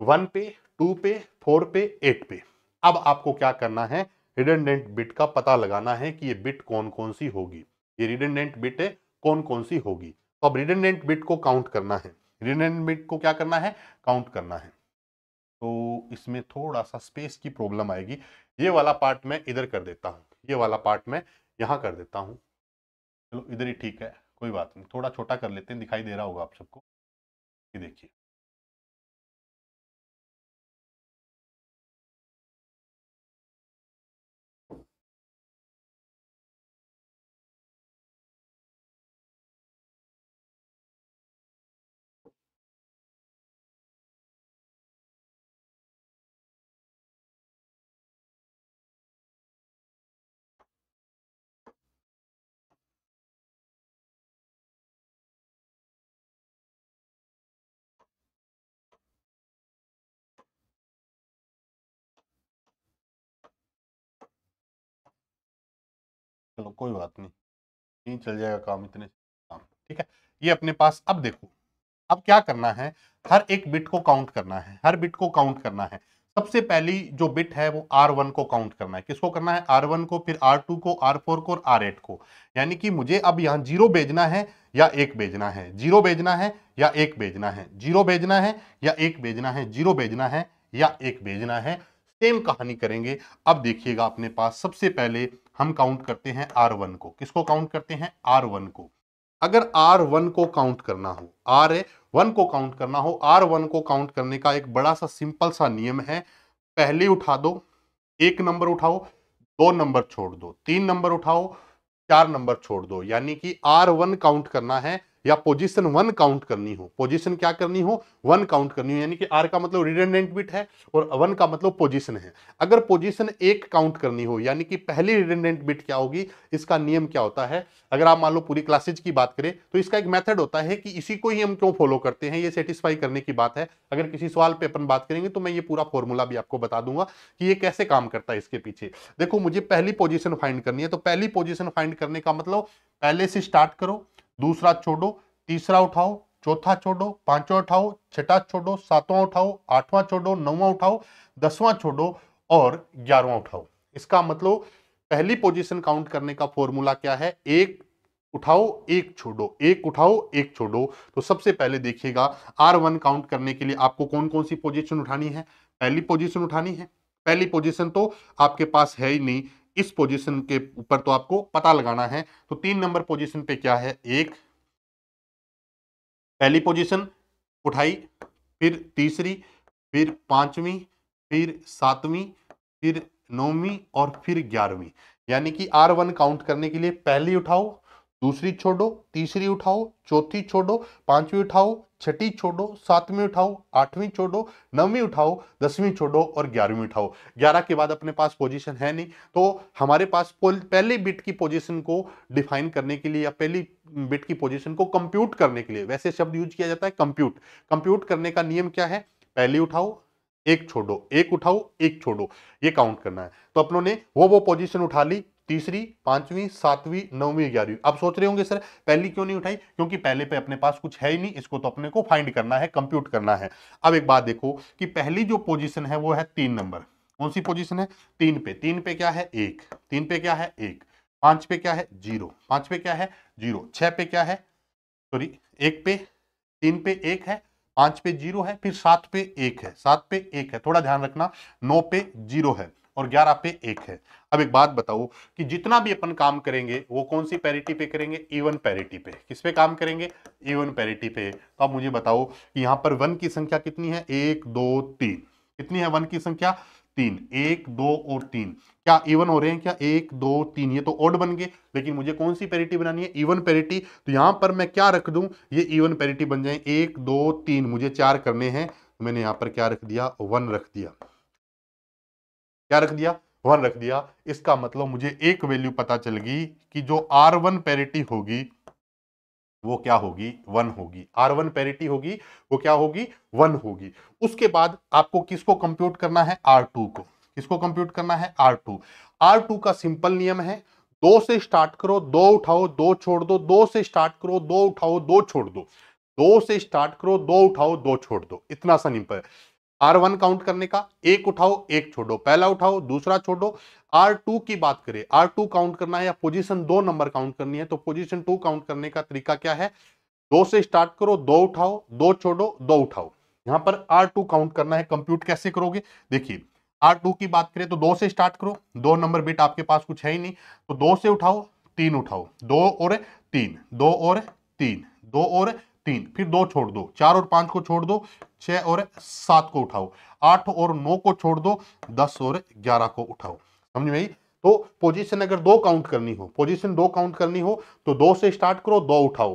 1 पे, 2 पे, 4 पे, 8 पे। अब आपको क्या करना है, रिडंडेंट बिट का पता लगाना है कि ये बिट कौन कौन सी होगी, ये रिडंडेंट बिट कौन कौन सी होगी। तो अब रिडंडेंट बिट को काउंट करना है, रिडंडेंट बिट को क्या करना है, काउंट करना है। तो इसमें थोड़ा सा स्पेस की प्रॉब्लम आएगी, ये वाला पार्ट मैं इधर कर देता हूं, ये वाला पार्ट मैं यहां कर देता हूं। चलो इधर ही ठीक है, कोई बात नहीं, थोड़ा छोटा कर लेते हैं, दिखाई दे रहा होगा आप सबको। ये देखिए, चलो कोई बात नहीं, नहीं चल जाएगा काम, इतने काम, ठीक है। ये अपने पास, अब देखो अब क्या करना है, हर एक बिट को काउंट करना है, हर बिट को काउंट करना है। सबसे पहली जो बिट है वो R1 को काउंट करना है। किसको करना है, R1 को, फिर R2 को, R4 को और R8 को। यानी कि मुझे अब यहां 0 भेजना है या 1 भेजना है, 0 भेजना है या 1 भेजना है, 0 भेजना है या 1 भेजना है, 0 भेजना है या 1 भेजना है। सेम कहानी करेंगे। अब देखिएगा अपने पास सबसे पहले हम काउंट करते हैं R1 को। किसको काउंट करते हैं, R1 को। अगर R1 को काउंट करना हो, R1 को काउंट करना हो, R1 को काउंट करने का एक बड़ा सा सिंपल सा नियम है, पहले उठा दो, एक नंबर उठाओ, दो नंबर छोड़ दो, तीन नंबर उठाओ, चार नंबर छोड़ दो। यानी कि R1 काउंट करना है या पोजीशन 1 काउंट करनी हो, पोजीशन क्या करनी हो, 1 काउंट करनी हो। यानी कि R का मतलब रिडंडेंट बिट है और 1 का मतलब पोजीशन है। अगर पोजीशन 1 काउंट करनी हो, यानी कि पहली रिडंडेंट बिट क्या होगी, इसका नियम क्या होता है, अगर आप मान लो पूरी क्लासेज की बात करें तो इसका एक मेथड होता है कि इसी को ही हम क्यों फॉलो करते हैं, ये सेटिस्फाई करने की बात है। अगर किसी सवाल पे अपन बात करेंगे तो मैं ये पूरा फॉर्मूला भी आपको बता दूंगा कि ये कैसे काम करता है इसके पीछे। देखो, मुझे पहली पोजीशन फाइंड करनी है, तो पहली पोजीशन फाइंड करने का मतलब पहले से स्टार्ट करो, दूसरा छोड़ो, तीसरा उठाओ, चौथा छोड़ो, पांचवा उठाओ, छठा छोड़ो, सातवां उठाओ, आठवां छोड़ो, नौवां उठाओ, 10वां छोड़ो और 11वां उठाओ। इसका मतलब पहली पोजीशन काउंट करने का फॉर्मूला क्या है, एक उठाओ एक छोड़ो, एक उठाओ एक छोड़ो। तो सबसे पहले देखिएगा, R1 काउंट करने के लिए आपको कौन कौन सी पोजीशन उठानी है, पहली पोजीशन उठानी है। पहली पोजीशन तो आपके पास है ही नहीं, इस पोजीशन के ऊपर तो आपको पता लगाना है। तो 3 नंबर पोजीशन पे क्या है, एक, पहली पोजीशन उठाई, फिर तीसरी, फिर पांचवी, फिर सातवीं, फिर नौवीं और फिर 11वीं। यानी कि R1 काउंट करने के लिए पहली उठाओ, दूसरी छोड़ो, तीसरी उठाओ, चौथी छोड़ो, पांचवी उठाओ, छठी छोड़ो, सातवीं उठाओ, आठवीं छोड़ो, नौवीं उठाओ, 10वीं छोड़ो और 11वीं उठाओ। 11 के बाद अपने पास पोजीशन है नहीं, तो हमारे पास पहली बिट की पोजीशन को डिफाइन करने के लिए या पहली बिट की पोजीशन को कंप्यूट करने के लिए, वैसे शब्द यूज किया जाता है कंप्यूट। कंप्यूट करने का नियम क्या है, पहली उठाओ एक छोड़ो, एक उठाओ एक छोड़ो, ये काउंट करना है। तो अपनों ने वो पोजीशन उठा ली, तीसरी, पांचवी, सातवीं, नौवीं, 11वीं। अब सोच रहे होंगे सर पहली क्यों नहीं उठाई, क्योंकि पहले पे अपने पास कुछ है ही नहीं, इसको तो अपने को फाइंड करना है, कंप्यूट करना है। अब एक बात देखो कि पहली जो पोजीशन है वो है 3 नंबर। कौन सी पोजीशन है, 3 पे। 3 पे क्या है, एक। 3 पे क्या है, एक। 5 पे क्या है, 0। 5 पे क्या है, 0। 6 पे क्या है, सॉरी, एक पे, 3 पे एक है, 5 पे 0 है, फिर 7 पे एक है, 7 पे एक है, थोड़ा ध्यान रखना, 9 पे 0 है और 11 पे एक है। अब एक बात बताओ कि जितना भी अपन काम करेंगे वो कौन सी पैरिटी पे करेंगे, इवन पैरिटी पे। किस पे काम करेंगे, इवन पैरिटी पे। तो अब मुझे बताओ कि यहां पर 1 की संख्या कितनी है, 1 2 3। कितनी है 1 की संख्या, 3। 1 2 और 3 क्या इवन हो रहे हैं क्या, 1 2 3, ये तो ओड बन गए। लेकिन मुझे कौन सी पैरिटी बनानी है, इवन पैरिटी। तो यहां पर मैं क्या रख दूं, ये इवन पैरिटी बन जाए। 1 2 3 मुझे 4 करने हैं, तो मैंने यहां पर क्या रख दिया, 1 रख दिया। क्या रख दिया, 1 रख दिया। इसका मतलब मुझे एक वैल्यू पता चल गई कि जो R1 पैरिटी होगी वो क्या होगी, 1 होगी। R1 पैरिटी होगी वो क्या होगी, 1 होगी। उसके बाद आपको किसको कंप्यूट करना है, R2 को। किसको कंप्यूट करना है, R2। R2 का सिंपल नियम है, 2 से स्टार्ट करो, 2 उठाओ 2 छोड़ दो, 2 से स्टार्ट करो, 2 उठाओ 2 छोड़ दो, 2 से स्टार्ट करो, 2 उठाओ 2 छोड़ दो। इतना सा सिंपल है। R1 काउंट करने का, एक उठाओ एक छोड़ो, पहला उठाओ दूसरा छोड़ो। R2 की बात करें, R2 काउंट करना है या पोजीशन 2 नंबर काउंट करनी है, तो पोजीशन 2 काउंट करने का तरीका क्या है, 2 से स्टार्ट करो, 2 उठाओ 2 छोड़ो 2 उठाओ। यहां पर R2 काउंट करना है, कंप्यूट कैसे करोगे, देखिए R2 की बात करें तो 2 से स्टार्ट करो, 2 नंबर बिट आपके पास कुछ है ही नहीं, तो 2 से उठाओ 3 उठाओ, 2 और 3, 2 और 3, 2 और 3, फिर 2 छोड़ दो, 4 और 5 को छोड़ दो, 6 और 7 को उठाओ, 8 और 9 को छोड़ दो, 10 और 11 को उठाओ। समझ में आई। तो पोजीशन अगर 2 काउंट करनी हो, पोजीशन 2 काउंट करनी हो तो 2 से स्टार्ट करो 2 उठाओ,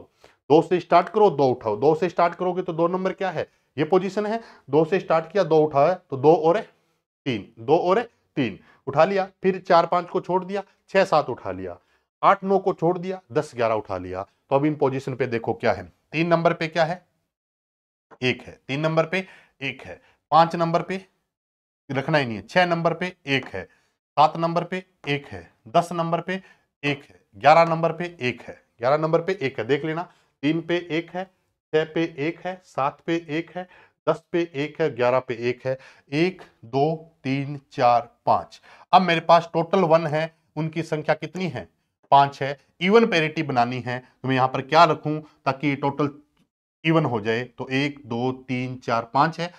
2 से स्टार्ट करो 2 उठाओ, 2 से स्टार्ट करोगे तो 2 नंबर क्या है, ये पोजीशन है। 2 से स्टार्ट किया 2 उठाया तो 2 और 3, 2 और 3 उठा लिया, फिर 4 5 को छोड़ दिया, 6 7 उठा लिया, 8 9 को छोड़ दिया, 10 11 उठा लिया। तो अब इन पोजीशन पे देखो क्या है, 3 नंबर पे क्या है, एक है। 3 नंबर पे एक है, 5 नंबर पे रखना ही नहीं है, 6 नंबर पे एक है, 7 नंबर पे एक है, 10 नंबर पे एक है, 11 नंबर पे एक है, 11 नंबर पे एक है, देख लेना। 3 पे एक है, 6 पे एक है, 7 पे एक है, 10 पे एक है, 11 पे एक है। 1 2 3 4 5। अब मेरे पास टोटल 1 है, उनकी संख्या कितनी है, 5 है। इवन पैरिटी बनानी है तो मैं यहां पर क्या रखूं ताकि टोटल इवन हो जाए, तो 1 2 3 4 5 है।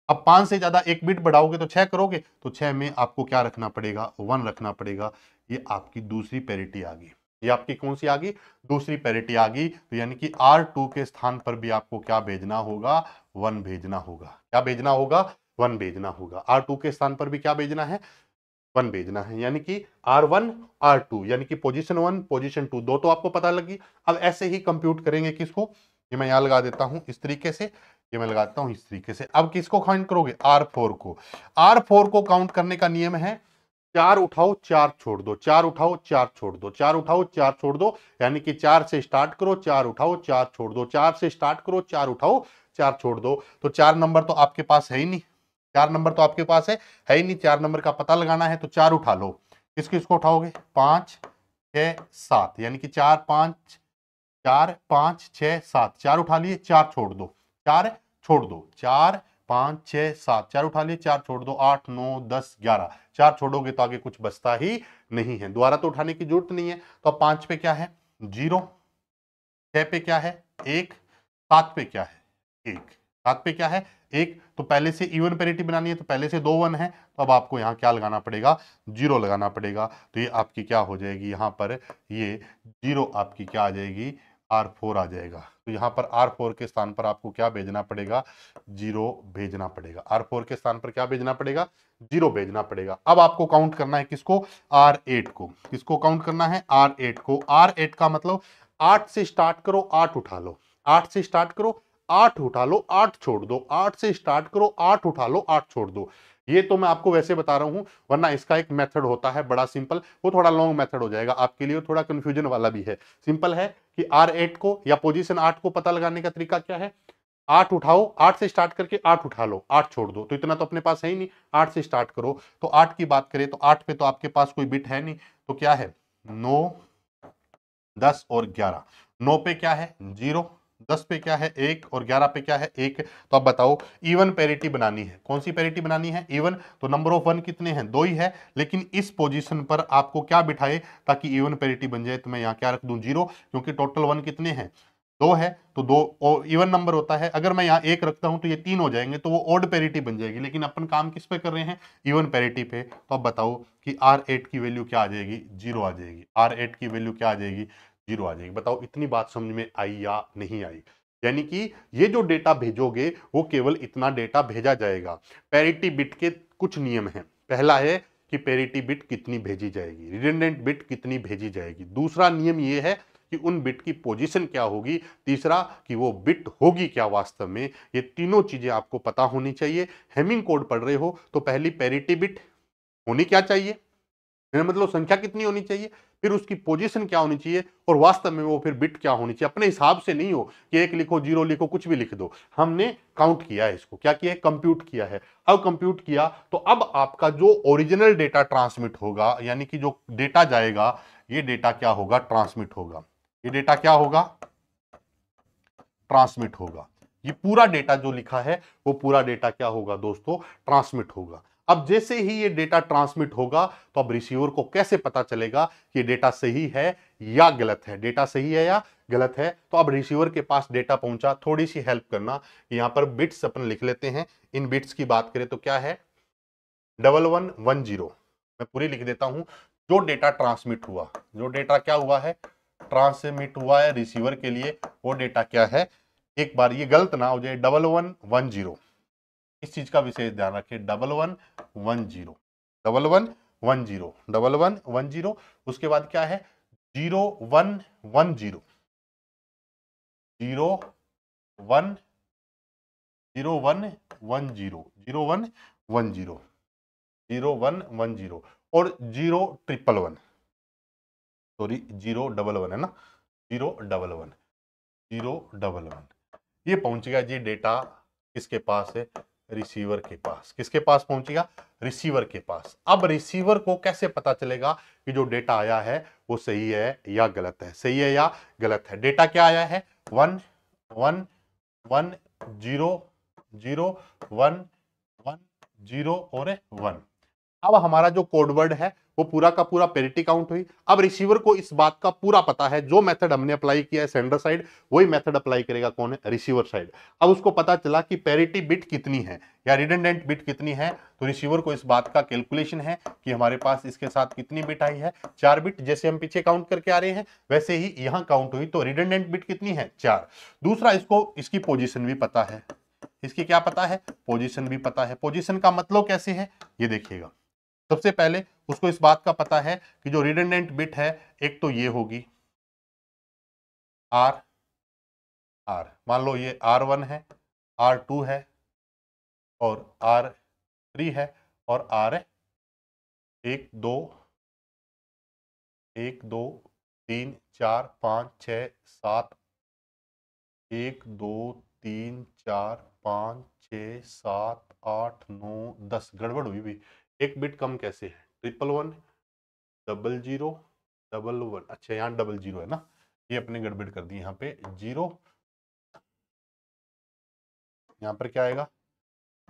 अब 5 से ज्यादा एक बिट बढ़ाओगे तो 6 करोगे, तो 6 में आपको क्या रखना पड़ेगा, 1 रखना पड़ेगा। ये आपकी दूसरी पैरिटी आ गई। ये आपकी कौन सी आ गई, दूसरी पैरिटी आ गई। तो यानी कि R2 के स्थान पर भी आपको क्या भेजना होगा, 1 भेजना होगा। क्या भेजना होगा, 1 भेजना होगा। R2 के स्थान पर भी क्या भेजना है, 1 भेजना है। यानी कि R1 R2 यानी कि पोजीशन 1 पोजीशन 2 दो तो आपको पता लगी। अब ऐसे ही कंप्यूट करेंगे किसको, ये मैं यहां लगा देता हूं इस तरीके से, ये मैं लगाता हूं इस तरीके से। अब किसको काउंट करोगे, R4 को। R4 को काउंट करने का नियम है 4 उठाओ 4 छोड़ दो, 4 उठाओ 4 छोड़ दो, 4 उठाओ 4 छोड़ दो। यानी कि 4 से स्टार्ट करो, 4 उठाओ 4 छोड़ दो, 4 से स्टार्ट करो, 4 उठाओ 4 छोड़ दो। तो 4 नंबर तो आपके पास है ही नहीं, 4 नंबर तो आपके पास है ही नहीं। 4 नंबर का पता लगाना है तो 4 उठा लो। किस किसको उठाओगे, 5 6 7, यानी कि 4 5 4 5 6 7, 4 उठा लिए, 4 छोड़ दो, 4 छोड़ दो, 4 5 6 7, 4 उठा लिए, 4 छोड़ दो, 8 9 10 11, 4 छोड़ोगे तो आगे कुछ बचता ही नहीं है। दोबारा तो उठाने की जरूरत नहीं है। तो अब 5 पे क्या है 0, 6 पे क्या है 1, 7 पे क्या है 1, 7 पे क्या है 1। तो पहले से इवन पैरिटी बनानी है तो पहले से 2 1 है, तो अब आपको यहाँ क्या लगाना पड़ेगा, 0 लगाना पड़ेगा। तो ये आपकी क्या हो जाएगी, यहाँ पर ये 0 आपकी क्या आ जाएगी, R4 आ जाएगा। तो यहाँ पर R4 के स्थान पर आपको क्या भेजना पड़ेगा, 0 भेजना पड़ेगा। R4 के स्थान पर क्या भेजना पड़ेगा, 0 भेजना पड़ेगा। अब आपको काउंट करना है किसको, R8 को। किसको काउंट करना है, R8 को। R8 का मतलब 8 से स्टार्ट करो 8 उठा लो, 8 से स्टार्ट करो 8 उठा लो 8 छोड़ दो, 8 से स्टार्ट करो 8 उठा लो 8 छोड़ दो। ये तो मैं आपको वैसे बता रहा हूं, वरना इसका एक मेथड होता है बड़ा सिंपल, वो थोड़ा लॉन्ग मेथड हो जाएगा आपके लिए, थोड़ा कंफ्यूजन वाला भी है। सिंपल है कि R8 को या पोजीशन 8 को पता लगाने का तरीका क्या है, 8 उठाओ, 8 से स्टार्ट करके 8 उठा लो 8 छोड़ दो। तो इतना तो अपने पास है ही नहीं, 8 से स्टार्ट करो। तो 8 की बात करें तो 8 पे तो आपके पास कोई बिट है नहीं, तो क्या है 9 10 और 11। 9 पे क्या है 0, 10 पे क्या है 1 और 11 पे क्या है 1। तो अब बताओ इवन पैरिटी बनानी है, कौन सी पैरिटी बनानी है, इवन। तो नंबर ऑफ 1 कितने हैं, 2 ही है, लेकिन इस पोजीशन पर आपको क्या बिठाए ताकि इवन पैरिटी बन जाए। तो मैं यहाँ क्या रख दूं 0, क्योंकि टोटल 1 कितने हैं 2 है, तो 2 इवन नंबर होता है। अगर मैं यहाँ 1 रखता हूं तो ये 3 हो जाएंगे, तो वो ऑड पैरिटी बन जाएगी। लेकिन अपन काम किस पे कर रहे हैं, इवन पैरिटी पे। तो अब बताओ कि R8 की वैल्यू क्या आ जाएगी, 0 आ जाएगी। R8 की वैल्यू क्या आ जाएगी, 0 आ जाएगी। बताओ इतनी बात समझ में आई या नहीं आई। यानी कि ये जो डेटा भेजोगे वो केवल इतना डेटा भेजा जाएगा। पैरिटी बिट के कुछ नियम हैं। पहला है कि पैरिटी बिट कितनी भेजी जाएगी, रिडंडेंट बिट कितनी भेजी जाएगी। दूसरा नियम ये है कि उन बिट की पोजीशन क्या होगी। तीसरा कि वो बिट होगी क्या वास्तव में। ये तीनों चीजें आपको पता होनी चाहिए। हेमिंग कोड पढ़ रहे हो तो पहली पैरिटी बिट होनी क्या चाहिए, मेरा मतलब संख्या कितनी होनी चाहिए, फिर उसकी पोजीशन क्या होनी चाहिए, और वास्तव में वो फिर बिट क्या होनी चाहिए। अपने हिसाब से नहीं हो कि 1 लिखो 0 लिखो कुछ भी लिख दो। हमने काउंट किया है, इसको क्या किया है, कंप्यूट किया है। अब कंप्यूट किया तो अब आपका जो ओरिजिनल डेटा ट्रांसमिट होगा, यानी कि जो डेटा जाएगा, ये डेटा क्या होगा, ट्रांसमिट होगा। ये डेटा क्या होगा, ट्रांसमिट होगा। ये पूरा डेटा जो लिखा है वो पूरा डेटा क्या होगा दोस्तों, ट्रांसमिट होगा। अब जैसे ही ये डेटा ट्रांसमिट होगा तो अब रिसीवर को कैसे पता चलेगा कि डेटा सही है या गलत है, डेटा सही है या गलत है। तो अब रिसीवर के पास डेटा पहुंचा, थोड़ी सी हेल्प करना, यहां पर बिट्स अपन लिख लेते हैं। इन बिट्स की बात करें तो क्या है 1110, मैं पूरी लिख देता हूं। जो डेटा ट्रांसमिट हुआ, जो डेटा क्या हुआ है, ट्रांसमिट हुआ है रिसीवर के लिए, वो डेटा क्या है, एक बार ये गलत ना हो जाए, 1110, इस चीज का विशेष ध्यान रखिए। 1110, 1110, 1110, उसके बाद क्या है 0110, 0110, 0110, 0110, 0110 और 0111, सॉरी 011 है ना, 011, 011। ये पहुंच गया जी डेटा किसके पास है, रिसीवर के पास। किसके पास पहुंचेगा, रिसीवर के पास। अब रिसीवर को कैसे पता चलेगा कि जो डेटा आया है वो सही है या गलत है, सही है या गलत है। डेटा क्या आया है 1 1 1 0 0 1 1 0 और 1। अब हमारा जो कोडवर्ड है वो पूरा का पूरा पेरिटी काउंट हुई। अब रिसीवर को इस बात का पूरा पता है, जो मेथड हमने अप्लाई किया है सेंडर साइड, वही मेथड अप्लाई करेगा कौन है, रिसीवर साइड। अब उसको पता चला कि पेरिटी बिट कितनी है या रिडंडेंट बिट कितनी है, तो रिसीवर को इस बात का कैलकुलेशन है कि हमारे पास इसके साथ कितनी बिट आई है, 4 बिट। जैसे हम पीछे काउंट करके आ रहे हैं वैसे ही यहां काउंट हुई, तो रिडंडेंट बिट कितनी है, 4। दूसरा, इसको इसकी पोजीशन भी पता है, इसकी क्या पता है, पोजीशन भी पता है। पोजीशन का मतलब कैसे है ये देखिएगा। सबसे पहले उसको इस बात का पता है कि जो रिडंडेंट बिट है, एक तो ये होगी आर, मान लो ये R1 है, R2 है और R3 है और R 1 2 1 2 3 4 5 6 7 1 2 3 4 5 6 7 8 9 10। गड़बड़ हुई भी, एक बिट कम कैसे है, 111 00 11। अच्छा यहाँ 00 है ना, ये अपने गड़बड़ कर दी, यहाँ पे 0, यहाँ पर क्या आएगा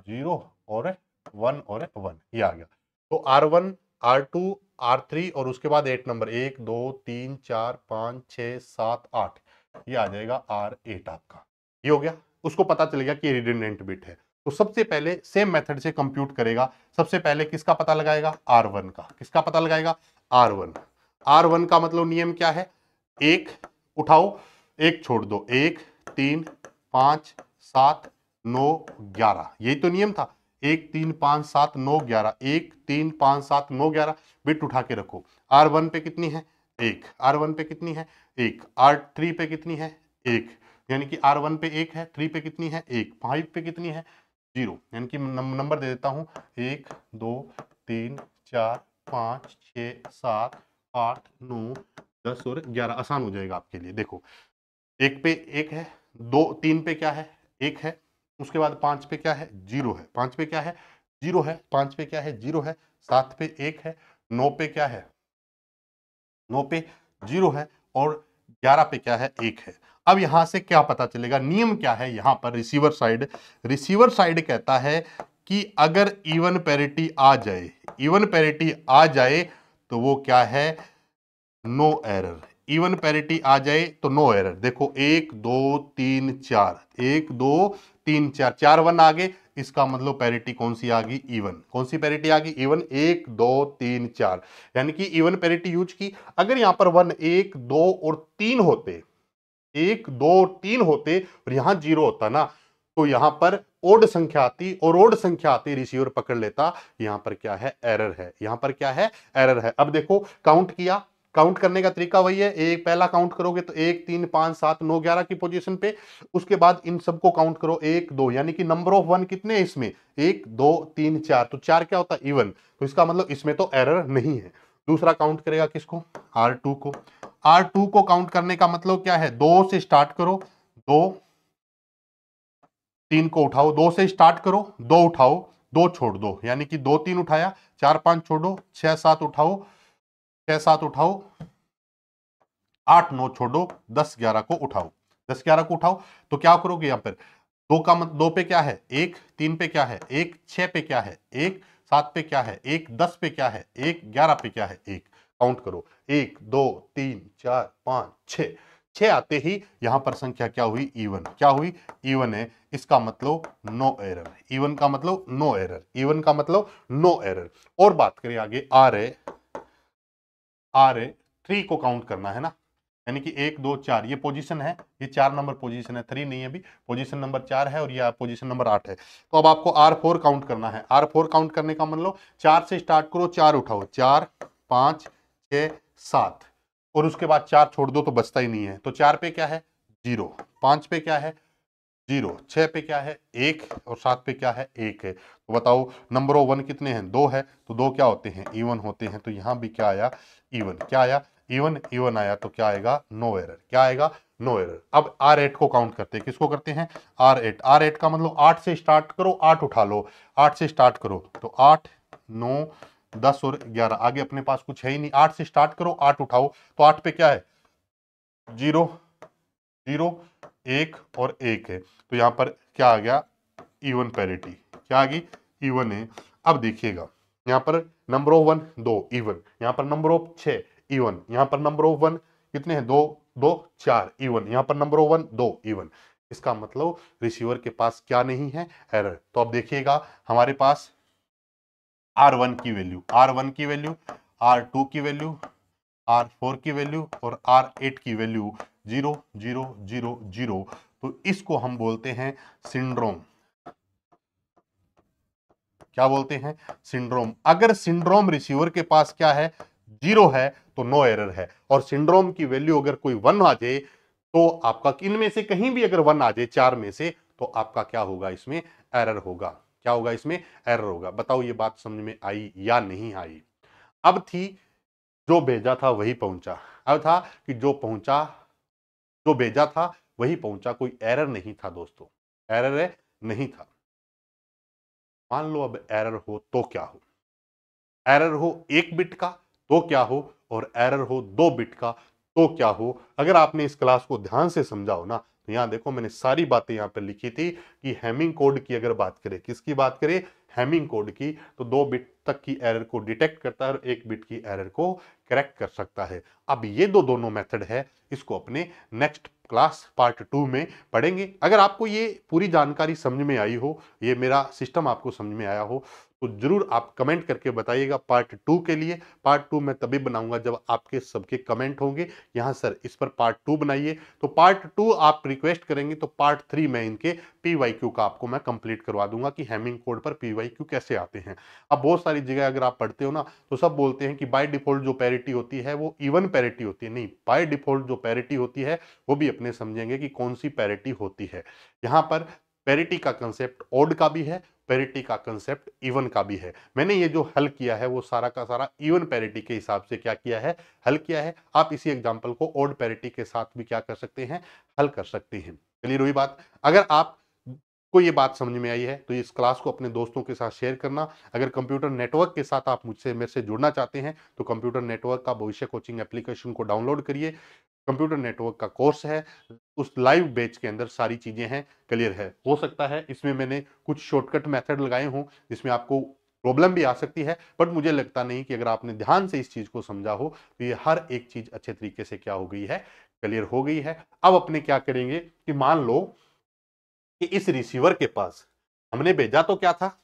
0 और 1 और 1, ये आ गया। तो R1 R2 R3 और उसके बाद 8 नंबर, 1 2 3 4 5 6 7 8, ये आ जाएगा R8 आपका। ये हो गया, उसको पता चल गया कि ये रिडंडेंट बिट है। तो सबसे पहले सेम मेथड से कंप्यूट करेगा। सबसे पहले किसका पता लगाएगा, R1 का। किसका पता लगाएगा, R1। R1 का मतलब नियम क्या है, एक उठाओ एक छोड़ दो, 1 3 5 7 9 11, यही तो नियम था। 1 3 5 7 9 11, 1 3 5 7 9 11, बिट उठा के रखो। R1 पे कितनी है, 1। R1 पे कितनी है, 1। R3 पे कितनी है, 1। यानी कि R1 पे 1 है, 3 पे कितनी है, 1। 5 पे कितनी है, 0। यानी कि नंबर दे देता हूं, 1 2 3 4 5 6 7 8 9 10 और 11। आसान हो जाएगा आपके लिए। देखो, 1 पे 1 है, 2 3 पे क्या है, 1 है। उसके बाद 5 पे क्या है, 0 है। 5 पे क्या है, 0 है। 5 पे क्या है, 0 है। 7 पे 1 है। 9 पे क्या है, 9 पे 0 है। और 11 पे क्या है, 1 है। अब यहां से क्या पता चलेगा, नियम क्या है यहां पर, रिसीवर साइड कहता है कि अगर इवन पैरिटी आ जाए, इवन पैरिटी आ जाए तो वो क्या है, नो एरर। इवन पैरिटी आ जाए तो नो एरर। देखो 1 2 3 4, 1 2 3 4, 4 1 आ गए, इसका मतलब पैरिटी कौन सी आ गई, इवन। कौन सी पैरिटी आ गई, इवन। 1 2 3 4, यानी कि इवन पैरिटी यूज की। अगर यहां पर 1 1 2 और 3 होते, 1 2 और 3 होते और यहां 0 होता ना, तो यहां पर ओड संख्या आती, और ओड संख्या आती रिसीवर पकड़ लेता, यहां पर क्या है, एरर है। यहां पर क्या है, एरर है। अब देखो काउंट किया, काउंट करने का तरीका वही है। एक पहला काउंट करोगे तो 1 3 5 7 9 11 की पोजीशन पे, उसके बाद इन सबको काउंट करो 1 2, यानी कि नंबर ऑफ 1 कितने हैं इसमें, 1 2 3 4, तो 4 क्या होता है, इवन। तो इसका मतलब इसमें तो एरर नहीं है। दूसरा काउंट करेगा किसको, R2 को। R2 को काउंट करने का मतलब क्या है, 2 से स्टार्ट करो, 2 3 को उठाओ, 2 से स्टार्ट करो, 2 उठाओ, 2 छोड़ दो, यानी कि 2 3 उठाया, 4 5 छोड़ो, 6 7 उठाओ, 6 7 उठाओ, 8 9 छोड़ो, 10 11 को उठाओ, 10 11 को उठाओ। तो क्या करोगे यहां पर, 2 का मतलब 2 पे क्या है, 1। 3 पे क्या है, 1। 6 पे क्या है, 1। 7 पे क्या है, 1। 10 पे क्या है, 1। 11 पे क्या है, 1। काउंट करो, 1 2 3 4 5 6। 6 आते ही यहां पर संख्या क्या हुई, इवन। क्या हुई, इवन है। इसका मतलब नो एरर। इवन का मतलब नो एरर, इवन का मतलब नो एरर। और बात करें आगे, आर ए 3 को काउंट करना है ना, यानी कि 1 2 4 ये पोजीशन है, ये 4 नंबर पोजीशन है, 3 नहीं है अभी, पोजीशन नंबर 4 है और ये पोजीशन नंबर 8 है। तो अब आपको R4 काउंट करना है। R4 काउंट करने का मतलब 4 से स्टार्ट करो, 4 उठाओ, 4 5 6 7, और उसके बाद 4 छोड़ दो तो बचता ही नहीं है। तो 4 पे क्या है, 0। 5 पे क्या है, 0। 6 पे क्या है, 1। और 7 पे क्या है, 1 है। तो बताओ नंबर ऑफ 1 कितने हैं, 2 है। तो 2 क्या होते हैं, इवन होते हैं। तो यहां भी क्या आया, इवन। क्या आया, इवन। इवन आया तो क्या आएगा, नो एरर। क्या आएगा, नो एरर। अब R8 को काउंट करते हैं। किसको करते हैं, R8। R8 का मतलब 8 से स्टार्ट करो, 8 उठा लो, 8 से स्टार्ट करो। तो 8 9 10 और 11, आगे अपने पास कुछ है ही नहीं। 8 से स्टार्ट करो, 8 उठाओ। तो 8 पे क्या है, 0 0 1 और 1 है। तो यहां पर क्या आ गया, इवन पैरिटी। क्या आ गई, इवन है। अब देखिएगा यहाँ पर नंबर ऑफ 1 2 इवन, यहाँ पर नंबर ऑफ 6 इवन, यहाँ पर नंबर ऑफ 1 कितने हैं 2 2 4 इवन, यहाँ पर नंबर ऑफ 1 2 इवन। इसका मतलब रिसीवर के पास क्या नहीं है, एरर। तो अब देखिएगा हमारे पास R1 की वैल्यू, R1 की वैल्यू, R2 की वैल्यू, R4 की वैल्यू और R8 की वैल्यू 0 0 0 0। तो इसको हम बोलते हैं सिंड्रोम। क्या बोलते हैं, सिंड्रोम। अगर सिंड्रोम रिसीवर के पास क्या है, 0 है तो नो एरर है, और सिंड्रोम की वैल्यू अगर कोई 1 आ जाए तो आपका इनमें से कहीं भी अगर 1 आ जाए 4 में से, तो आपका क्या होगा, इसमें एरर होगा। क्या होगा, इसमें एरर होगा। बताओ ये बात समझ में आई या नहीं आई। अब थी जो भेजा था वही पहुंचा, अब था कि जो पहुंचा, जो भेजा था वही पहुंचा, कोई एरर नहीं था दोस्तों, एरर नहीं था। मान लो अब एरर हो तो क्या हो, एरर हो 1 बिट का तो क्या हो, और एरर हो 2 बिट का तो क्या हो। अगर आपने इस क्लास को ध्यान से समझा हो ना, तो यहां देखो मैंने सारी बातें यहां पर लिखी थी कि हैमिंग कोड की अगर बात करें, किसकी बात करें, हैमिंग कोड की, तो 2 बिट तक की एरर को डिटेक्ट करता है और 1 बिट की एरर को करेक्ट कर सकता है। अब ये दोनों मेथड है, इसको अपने नेक्स्ट क्लास पार्ट 2 में पढ़ेंगे। अगर आपको ये पूरी जानकारी समझ में आई हो, ये मेरा सिस्टम आपको समझ में आया हो, तो जरूर आप कमेंट करके बताइएगा पार्ट 2 के लिए। पार्ट 2 मैं तभी बनाऊंगा जब आपके सबके कमेंट होंगे, यहाँ सर इस पर पार्ट 2 बनाइए। तो पार्ट 2 आप रिक्वेस्ट करेंगे तो पार्ट 3 में इनके PYQ का आपको मैं कंप्लीट करवा दूंगा कि हैमिंग कोड पर PYQ कैसे आते हैं। अब बहुत सारी जगह अगर आप पढ़ते हो ना, तो सब बोलते हैं कि बाय डिफॉल्ट जो पैरिटी होती है वो इवन पैरिटी होती है। नहीं, बाय डिफॉल्ट जो पैरिटी होती है वो भी अपने समझेंगे कि कौन सी पैरिटी होती है। यहाँ पर पैरिटी का कंसेप्ट ऑड का भी है, पैरिटी का कंसेप्ट इवन का भी है। मैंने ये जो हल किया है वो सारा का सारा इवन पैरिटी के हिसाब से क्या किया है, हल किया है। आप इसी एग्जांपल को ऑड पैरिटी के साथ भी क्या कर सकते हैं, हल कर सकते हैं। क्लियर हुई बात। अगर आप को ये बात समझ में आई है तो इस क्लास को अपने दोस्तों के साथ शेयर करना। अगर कंप्यूटर नेटवर्क के साथ आप मुझसे मेरे से जुड़ना चाहते हैं तो कंप्यूटर नेटवर्क का भविष्य कोचिंग एप्लीकेशन को डाउनलोड करिए। कंप्यूटर नेटवर्क का कोर्स है, उस लाइव बैच के अंदर सारी चीजें हैं, क्लियर है। हो सकता है इसमें मैंने कुछ शॉर्टकट मेथड लगाए हों जिसमें आपको प्रॉब्लम भी आ सकती है, बट मुझे लगता नहीं कि अगर आपने ध्यान से इस चीज को समझा हो तो ये हर एक चीज अच्छे तरीके से क्या हो गई है, क्लियर हो गई है। अब अपने क्या करेंगे कि मान लो कि इस रिसीवर के पास हमने भेजा तो क्या था,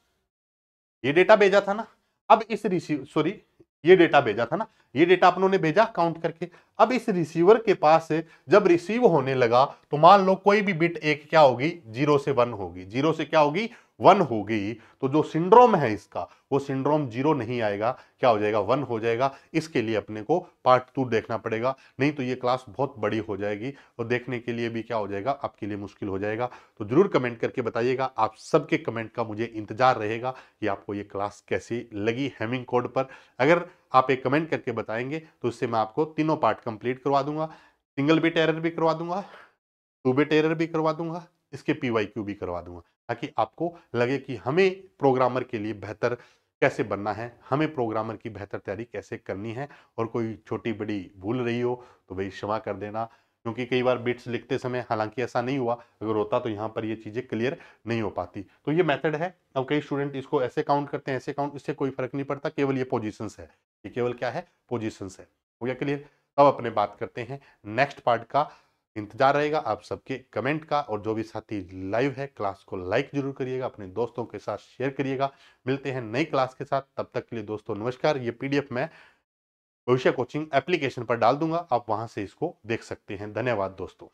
ये डेटा भेजा था ना। अब इस रिसीव सॉरी ये डेटा भेजा था ना, ये डेटा अपनों ने भेजा काउंट करके। अब इस रिसीवर के पास से जब रिसीव होने लगा तो मान लो कोई भी बिट एक क्या होगी, 0 से 1 होगी, 0 से क्या होगी, 1 हो गई। तो जो सिंड्रोम है इसका, वो सिंड्रोम 0 नहीं आएगा, क्या हो जाएगा, 1 हो जाएगा। इसके लिए अपने को पार्ट 2 देखना पड़ेगा, नहीं तो ये क्लास बहुत बड़ी हो जाएगी और देखने के लिए भी क्या हो जाएगा, आपके लिए मुश्किल हो जाएगा। तो जरूर कमेंट करके बताइएगा, आप सबके कमेंट का मुझे इंतजार रहेगा कि आपको ये क्लास कैसी लगी हैमिंग कोड पर। अगर आप एक कमेंट करके बताएंगे तो उससे मैं आपको तीनों पार्ट कंप्लीट करवा दूंगा, सिंगल बिट एरर भी करवा दूंगा, 2 बिट एरर भी करवा दूंगा, इसके PYQ भी करवा दूंगा, ताकि आपको लगे कि हमें प्रोग्रामर के लिए बेहतर कैसे बनना है, हमें प्रोग्रामर की बेहतर तैयारी कैसे करनी है। और कोई छोटी बड़ी भूल रही हो तो भाई क्षमा कर देना, क्योंकि कई बार बिट्स लिखते समय हालांकि ऐसा नहीं हुआ, अगर होता तो यहाँ पर ये चीज़ें क्लियर नहीं हो पाती। तो ये मेथड है। अब कई स्टूडेंट इसको ऐसे काउंट करते हैं, ऐसे काउंट, इससे कोई फर्क नहीं पड़ता, केवल ये पोजिशंस है, ये केवल क्या है, पोजिशंस है। हो गया क्लियर। अब अपने बात करते हैं नेक्स्ट पार्ट का। इंतजार रहेगा आप सबके कमेंट का, और जो भी साथी लाइव है क्लास को लाइक जरूर करिएगा, अपने दोस्तों के साथ शेयर करिएगा। मिलते हैं नई क्लास के साथ, तब तक के लिए दोस्तों नमस्कार। ये PDF मैं भविष्य कोचिंग एप्लीकेशन पर डाल दूंगा, आप वहां से इसको देख सकते हैं। धन्यवाद दोस्तों।